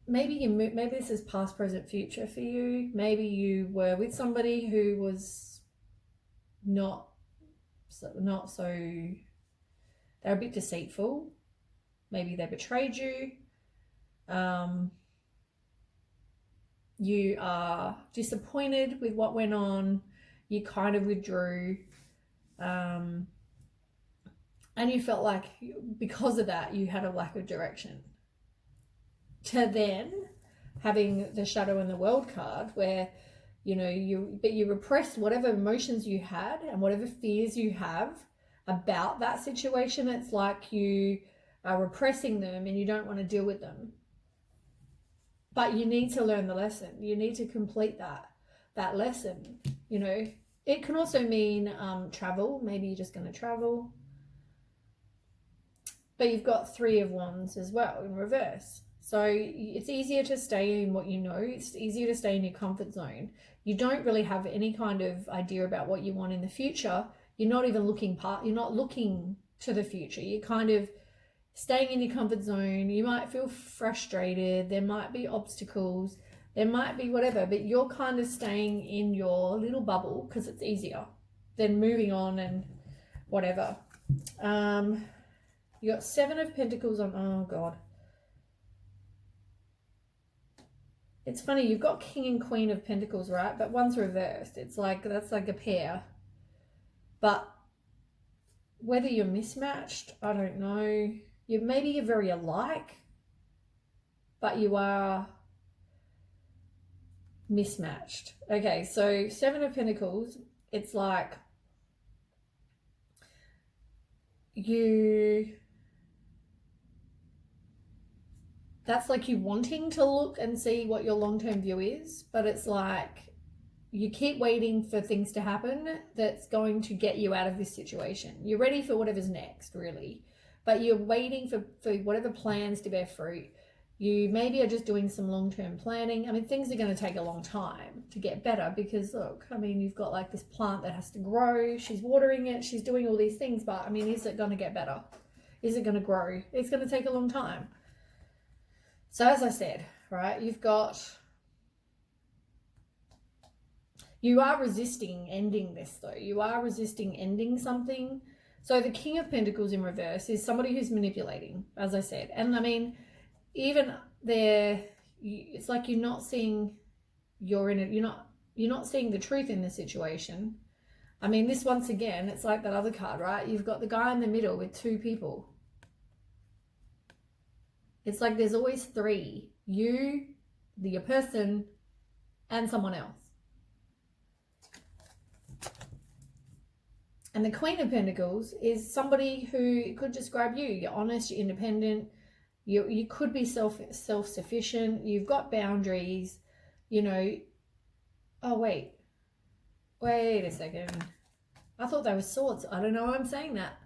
[SPEAKER 1] Maybe this is past, present, future for you. Maybe you were with somebody who was not so, they're a bit deceitful. Maybe they betrayed you. You are disappointed with what went on. You kind of withdrew. And you felt like because of that, you had a lack of direction. To then having the Shadow and the World card where, you repressed whatever emotions you had and whatever fears you have about that situation. It's like you are repressing them and you don't want to deal with them. But you need to learn the lesson. You need to complete that lesson. It can also mean travel. Maybe you're just going to travel. But you've got 3 of Wands as well in reverse. So it's easier to stay in what you know. It's easier to stay in your comfort zone. You don't really have any kind of idea about what you want in the future. You're not even you're not looking to the future. You're kind of staying in your comfort zone. You might feel frustrated. There might be obstacles. There might be whatever, but you're kind of staying in your little bubble because it's easier than moving on and whatever. You got 7 of Pentacles on, oh God. It's funny, you've got King and Queen of Pentacles, right? But one's reversed. It's like, that's like a pair. But whether you're mismatched, I don't know. Maybe you're very alike, but you are mismatched. Okay, so 7 of Pentacles, it's like that's like you wanting to look and see what your long-term view is, but it's like you keep waiting for things to happen that's going to get you out of this situation. You're ready for whatever's next, really, but you're waiting for whatever plans to bear fruit. You maybe are just doing some long-term planning. I mean, things are going to take a long time to get better because, look, I mean, you've got like this plant that has to grow. She's watering it. She's doing all these things. But, I mean, is it going to get better? Is it going to grow? It's going to take a long time. So, as I said, right, you are resisting ending this, though. You are resisting ending something. So, the King of Pentacles in reverse is somebody who's manipulating, as I said. And, I mean, even there, it's like you're not seeing you're not seeing the truth in the situation. I mean, this once again, it's like that other card, right? You've got the guy in the middle with 2 people. It's like there's always 3. You, your person, and someone else. And the Queen of Pentacles is somebody who could describe you. You're honest, you're independent. You could be self-sufficient. You've got boundaries, Oh, wait a second. I thought they were swords. I don't know why I'm saying that.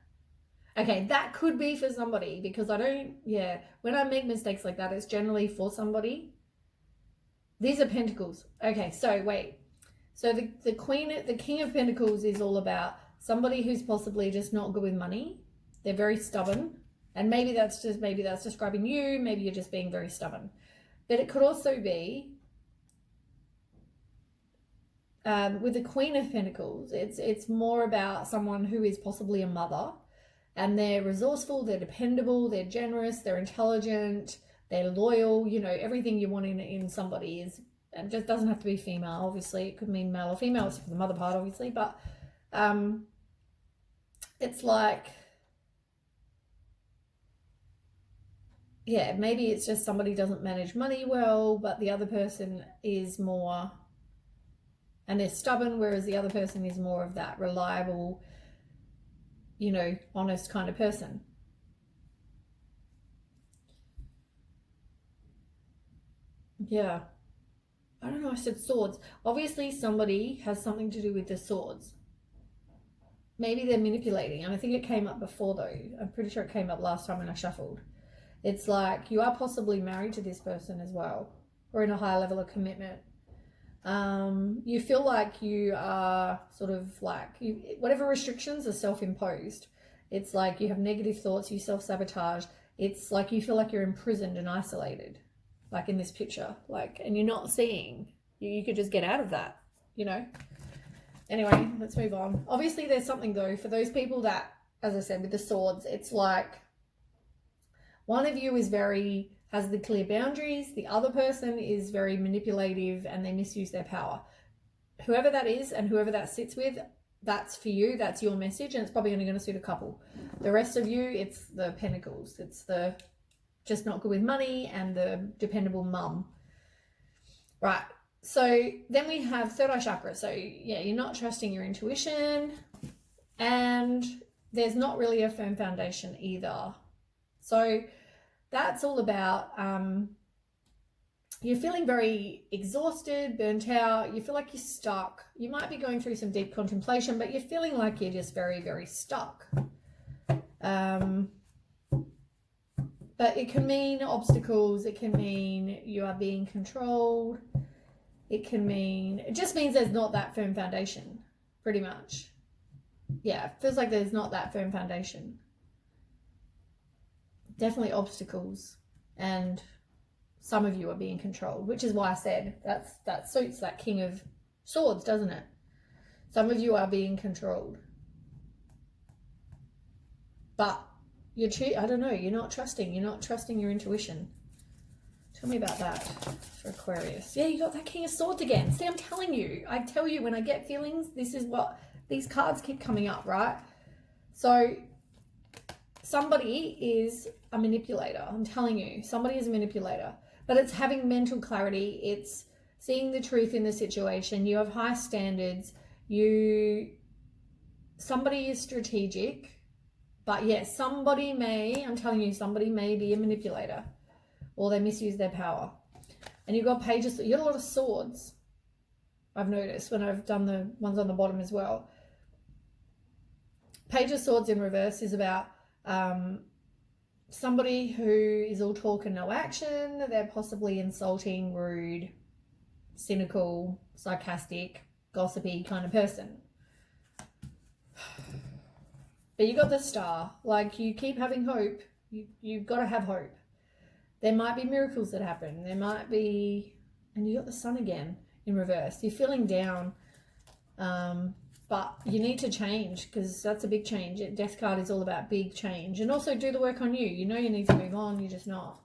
[SPEAKER 1] Okay, that could be for somebody because when I make mistakes like that, it's generally for somebody. These are Pentacles. Okay, so wait. So the King of Pentacles is all about somebody who's possibly just not good with money. They're very stubborn. And maybe that's describing you. Maybe you're just being very stubborn. But it could also be with the Queen of Pentacles. It's more about someone who is possibly a mother, and they're resourceful, they're dependable, they're generous, they're intelligent, they're loyal, you know, everything you want in somebody is, and just doesn't have to be female, obviously. It could mean male or female, except for the mother part, obviously, but it's like, yeah, maybe it's just somebody doesn't manage money well, but the other person is more, and they're stubborn, whereas the other person is more of that reliable, you know, honest kind of person. Yeah. I don't know, I said swords. Obviously somebody has something to do with the swords. Maybe they're manipulating, and I think it came up before though. I'm pretty sure it came up last time when I shuffled. It's like you are possibly married to this person as well, or in a higher level of commitment. You feel like you are sort of like, whatever restrictions are self-imposed. It's like you have negative thoughts, you self-sabotage. It's like you feel like you're imprisoned and isolated, like in this picture, like, and you're not seeing. You could just get out of that, you know. Anyway, let's move on. Obviously there's something though for those people that, as I said, with the swords, it's like one of you is has the clear boundaries, the other person is very manipulative and they misuse their power. Whoever that is and whoever that sits with, that's for you, that's your message, and it's probably only going to suit a couple. The rest of you, it's the pentacles, it's the just not good with money and the dependable mum. Right. So then we have third eye chakra. So yeah, you're not trusting your intuition, and there's not really a firm foundation either. So that's all about, you're feeling very exhausted, burnt out. You feel like you're stuck. You might be going through some deep contemplation, but you're feeling like you're just very, very stuck. But it can mean obstacles. It can mean you are being controlled. It just means there's not that firm foundation, pretty much. Yeah, it feels like there's not that firm foundation. Definitely obstacles, and some of you are being controlled, which is why I said that suits that King of Swords, doesn't it? Some of you are being controlled. But I don't know, you're not trusting your intuition. Tell me about that for Aquarius. Yeah, you got that King of Swords again. See, I'm telling you. I tell you, when I get feelings, this is what these cards keep coming up, right? So somebody is a manipulator. I'm telling you, somebody is a manipulator. But it's having mental clarity. It's seeing the truth in the situation. You have high standards. Somebody is strategic. But yes, I'm telling you, somebody may be a manipulator, or they misuse their power. And you've got pages, you got a lot of swords, I've noticed when I've done the ones on the bottom as well. Page of Swords in reverse is about somebody who is all talk and no action. They're possibly insulting, rude, cynical, sarcastic, gossipy kind of person. But you got the Star. Like, you keep having hope. You've got to have hope. There might be miracles that happen. There might be, and you got the Sun again in reverse. You're feeling down, but you need to change, because that's a big change. Death card is all about big change, and also do the work on you. You know you need to move on. You're just not.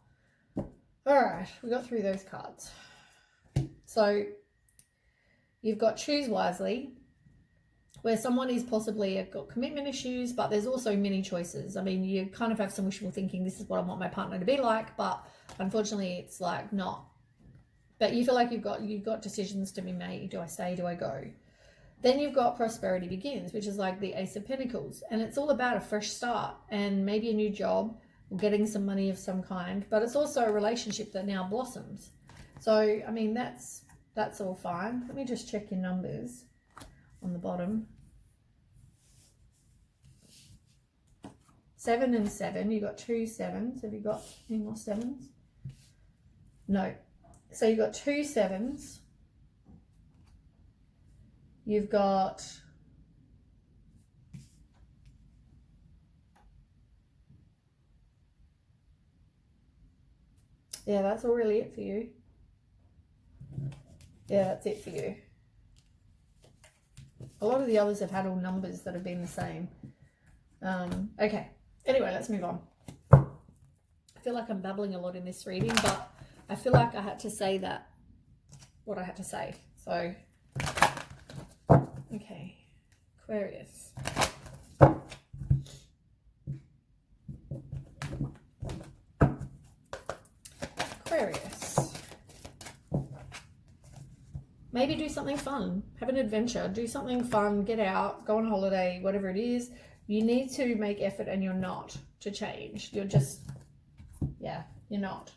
[SPEAKER 1] All right, we got through those cards. So you've got Choose Wisely, where someone is possibly got commitment issues, but there's also many choices. I mean, you kind of have some wishful thinking, this is what I want my partner to be like, but unfortunately it's like not. But you feel like you've got decisions to be made. Do I stay? Do I go? Then you've got Prosperity Begins, which is like the Ace of Pentacles, and it's all about a fresh start and maybe a new job or getting some money of some kind, but it's also a relationship that now blossoms. So, I mean, that's all fine. Let me just check your numbers on the bottom. 7 and 7. You got 2 7s. Have you got any more 7s? No. So you've got 2 7s. You've got yeah, that's all really it for you. Yeah, that's it for you. A lot of the others have had all numbers that have been the same. Okay, Anyway, let's move on. I feel like I'm babbling a lot in this reading, but I feel like I had to say what I had to say. So, okay, Aquarius. Aquarius. Maybe do something fun. Have an adventure. Do something fun. Get out. Go on holiday. Whatever it is. You need to make effort, and you're not to change. You're just, yeah, you're not.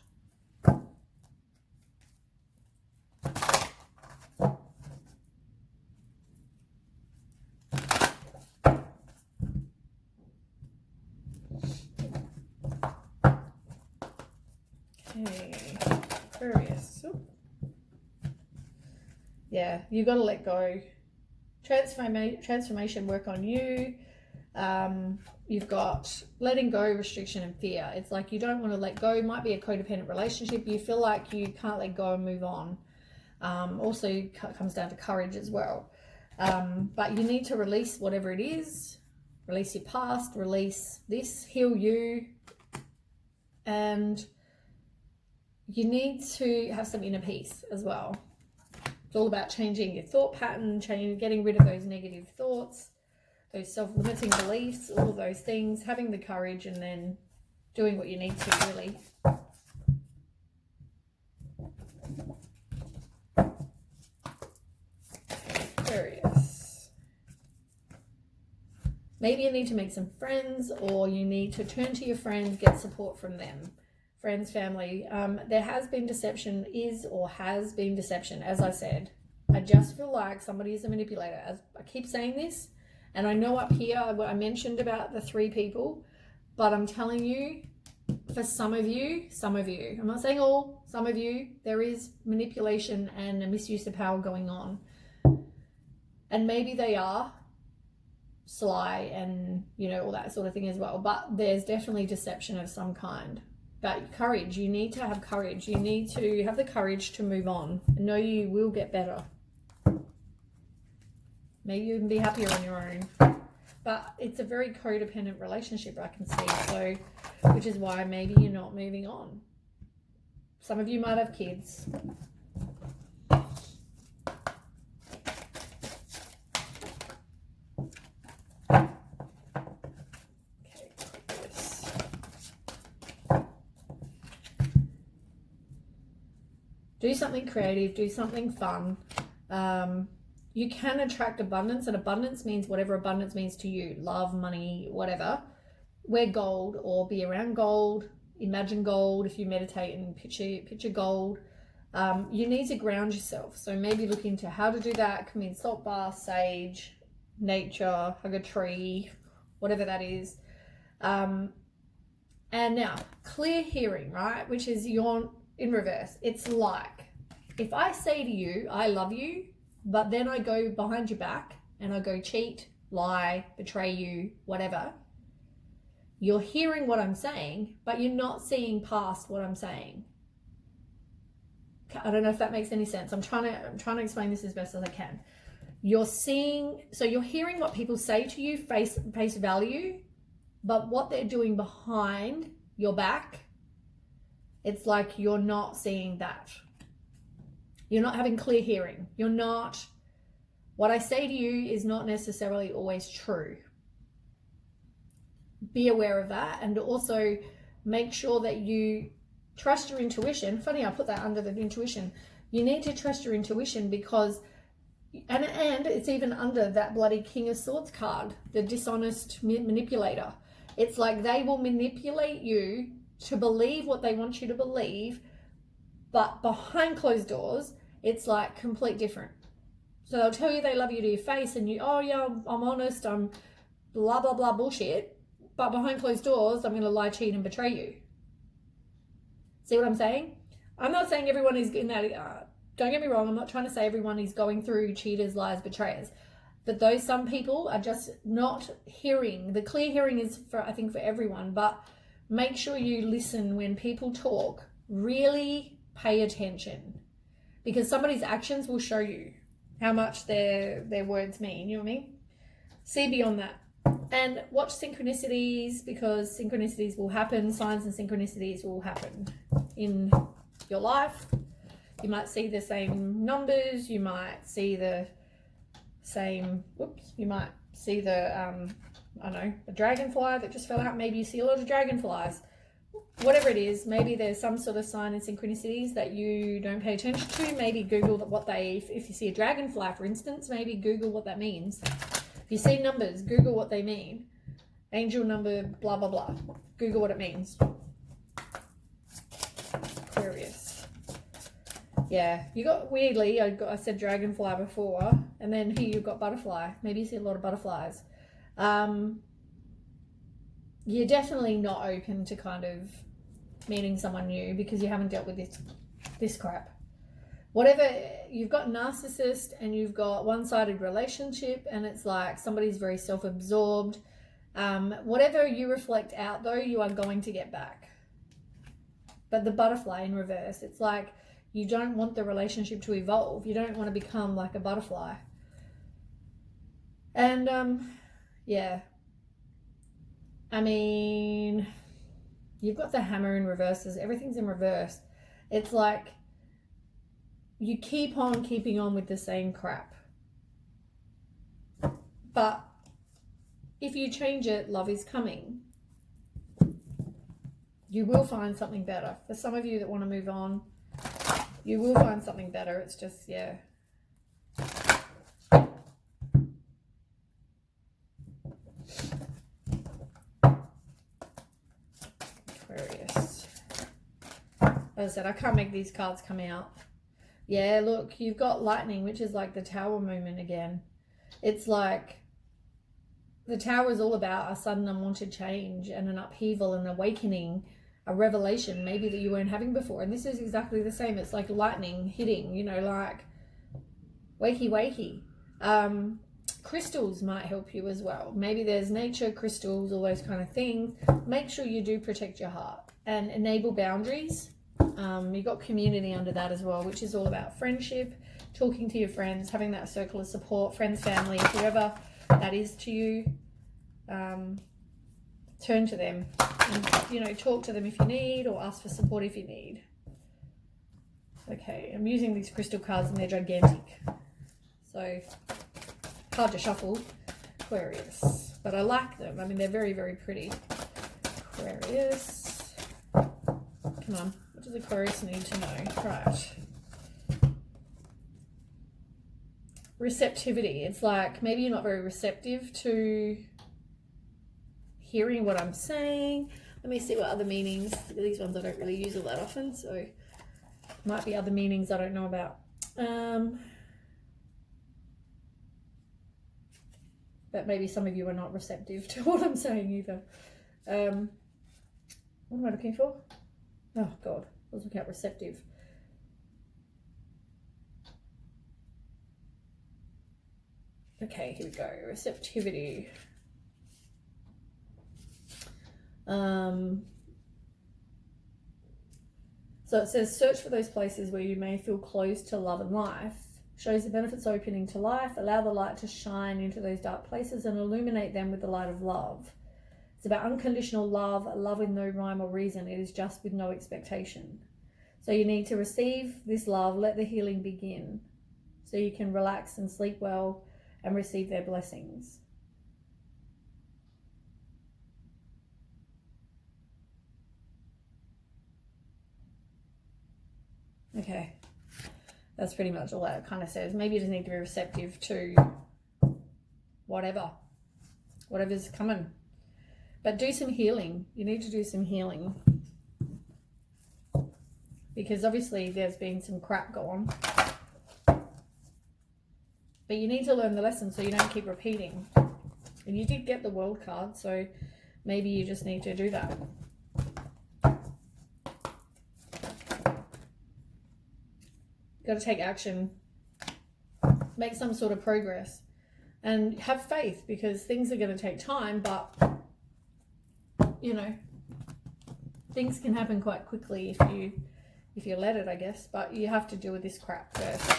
[SPEAKER 1] Okay, Aquarius. Ooh. Yeah, you got to let go. Transformation work on you. You've got letting go, restriction, and fear. It's like you don't want to let go. It might be a codependent relationship. You feel like you can't let go and move on. Also comes down to courage as well. But you need to release whatever it is. Release your past. Release this. Heal you. And you need to have some inner peace as well. It's all about changing your thought pattern, getting rid of those negative thoughts, those self-limiting beliefs, all of those things, having the courage, and then doing what you need to, really. Aquarius. Maybe you need to make some friends, or you need to turn to your friends, get support from them. Friends, family. There has been deception, has been deception, as I said. I just feel like somebody is a manipulator. As I keep saying this, and I know up here I mentioned about the 3 people, but I'm telling you, for some of you, I'm not saying all, some of you, there is manipulation and a misuse of power going on. And maybe they are sly and, all that sort of thing as well. But there's definitely deception of some kind. But courage, you need to have courage. You need to have the courage to move on and know you will get better. Maybe you can be happier on your own. But it's a very codependent relationship, I can see. So, which is why maybe you're not moving on. Some of you might have kids. Do something creative, do something fun. You can attract abundance, and abundance means whatever abundance means to you. Love, money, whatever. Wear gold or be around gold. Imagine gold if you meditate and picture gold. You need to ground yourself. So maybe look into how to do that. It can mean salt bath, sage, nature, hug a tree, whatever that is. And now, clear hearing, right? Which is in reverse. It's like, if I say to you, I love you, but then I go behind your back and I go cheat, lie, betray you, whatever, you're hearing what I'm saying, but you're not seeing past what I'm saying. I don't know if that makes any sense. I'm trying to explain this as best as I can. You're hearing what people say to you, face value, but what they're doing behind your back, it's like you're not seeing that. You're not having clear hearing. What I say to you is not necessarily always true. Be aware of that, and also make sure that you trust your intuition. Funny, I put that under the intuition. You need to trust your intuition because, and it's even under that bloody King of Swords card, the dishonest manipulator. It's like they will manipulate you to believe what they want you to believe, but behind closed doors, it's like complete different. So they'll tell you they love you to your face and you, oh yeah, I'm honest, I'm blah, blah, blah bullshit. But behind closed doors, I'm going to lie, cheat, and betray you. See what I'm saying? I'm not saying everyone is in that, don't get me wrong, I'm not trying to say everyone is going through cheaters, liars, betrayers. But some people are just not hearing. The clear hearing is I think for everyone, but make sure you listen when people talk. Really pay attention, because somebody's actions will show you how much their words mean. You know what I mean? See beyond that. And watch synchronicities, because synchronicities will happen. Signs and synchronicities will happen in your life. You might see the same numbers. You might see the same, you might see the, I don't know, a dragonfly that just fell out. Maybe you see a lot of dragonflies. Whatever it is, maybe there's some sort of sign and synchronicities that you don't pay attention to. Maybe Google what they, if you see a dragonfly, for instance, maybe Google what that means. If you see numbers, Google what they mean. Angel number, blah, blah, blah. Google what it means. Aquarius. Yeah, you got, weirdly, I said dragonfly before, and then here you've got butterfly. Maybe you see a lot of butterflies. You're definitely not open to kind of meeting someone new because you haven't dealt with this crap. Whatever, you've got narcissist and you've got one-sided relationship, and it's like somebody's very self-absorbed. Whatever you reflect out, though, you are going to get back. But the butterfly in reverse, it's like you don't want the relationship to evolve. You don't want to become like a butterfly. And yeah, I mean, you've got the hammer in reverses. Everything's in reverse. It's like you keep on keeping on with the same crap. But if you change it, love is coming. You will find something better. For some of you that want to move on, you will find something better. It's just, yeah. Aquarius. As I said, I can't make these cards come out. Yeah, look, you've got lightning, which is like the tower moment again. It's like the tower is all about a sudden unwanted change and an upheaval, an awakening, a revelation maybe that you weren't having before. And this is exactly the same. It's like lightning hitting, you know, like wakey wakey. Crystals might help you as well. Maybe there's nature, crystals, all those kind of things. Make sure you do protect your heart and enable boundaries. You've got community under that as well, which is all about friendship, talking to your friends, having that circle of support, friends, family, whoever that is to you. Turn to them and, you know, talk to them if you need, or ask for support if you need. Okay, I'm using these crystal cards and they're gigantic, so hard to shuffle. Aquarius, but I like them. I mean, they're very, very pretty. Aquarius, come on, what does Aquarius need to know? Right. Receptivity. It's like maybe you're not very receptive to hearing what I'm saying. Let me see what other meanings. These ones I don't really use all that often, so might be other meanings I don't know about. But maybe some of you are not receptive to what I'm saying either. What am I looking for? Oh God, let's look at receptive. Okay, here we go. Receptivity. So it says, search for those places where you may feel close to love and life. Shows the benefits opening to life. Allow the light to shine into those dark places and illuminate them with the light of love. It's about unconditional love, love with no rhyme or reason. It is just with no expectation. So you need to receive this love, let the healing begin, so you can relax and sleep well and receive their blessings. Okay, that's pretty much all that kind of says. Maybe you just need to be receptive to whatever's coming. But do some healing. You need to do some healing. Because obviously there's been some crap go on. But you need to learn the lesson so you don't keep repeating. And you did get the World card, so maybe you just need to do that. Got to take action, make some sort of progress, and have faith, because things are going to take time, but you know, things can happen quite quickly if you let it, I guess. But you have to deal with this crap first.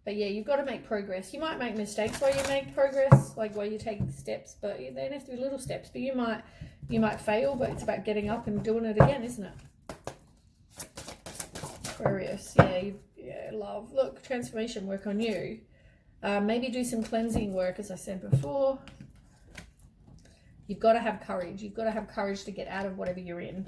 [SPEAKER 1] But yeah, you've got to make progress. You might make mistakes while you make progress, like while you take steps, but they don't have to be little steps. But you might fail, but it's about getting up and doing it again, isn't it? Aquarius, yeah, love. Look, transformation work on you. Maybe do some cleansing work, as I said before. You've got to have courage. You've got to have courage to get out of whatever you're in.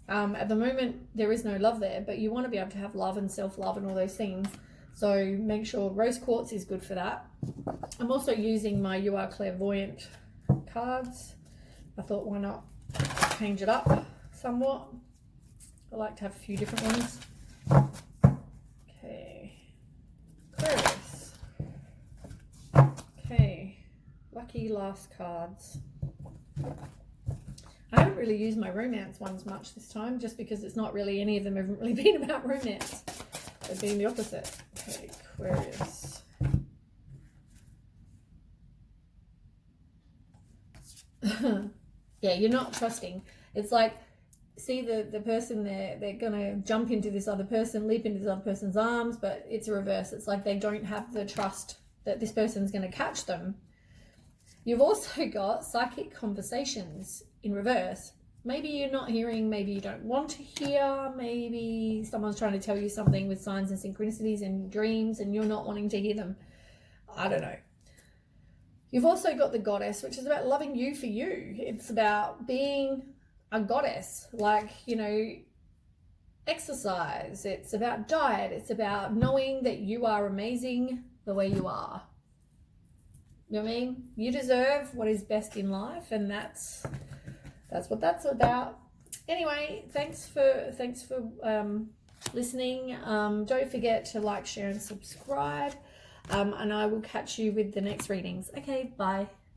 [SPEAKER 1] At the moment, there is no love there, but you want to be able to have love and self-love and all those things. So make sure rose quartz is good for that. I'm also using my You Are Clairvoyant cards. I thought, why not change it up somewhat? I like to have a few different ones. Okay. Aquarius. Okay. Lucky last cards. I haven't really used my romance ones much this time, just because it's not really, any of them haven't really been about romance. They've been the opposite. Okay, Aquarius. Yeah, you're not trusting. It's like, see the person there, they're going to jump into this other person, leap into this other person's arms, but it's a reverse. It's like they don't have the trust that this person's going to catch them. You've also got psychic conversations in reverse. Maybe you're not hearing, maybe you don't want to hear, maybe someone's trying to tell you something with signs and synchronicities and dreams and you're not wanting to hear them. I don't know. You've also got the Goddess, which is about loving you for you. It's about being a goddess, like, you know, exercise. It's about diet. It's about knowing that you are amazing the way you are. You know what I mean? You deserve what is best in life, and that's what that's about. Anyway, thanks for listening. Don't forget to like, share, and subscribe. And I will catch you with the next readings. Okay, bye.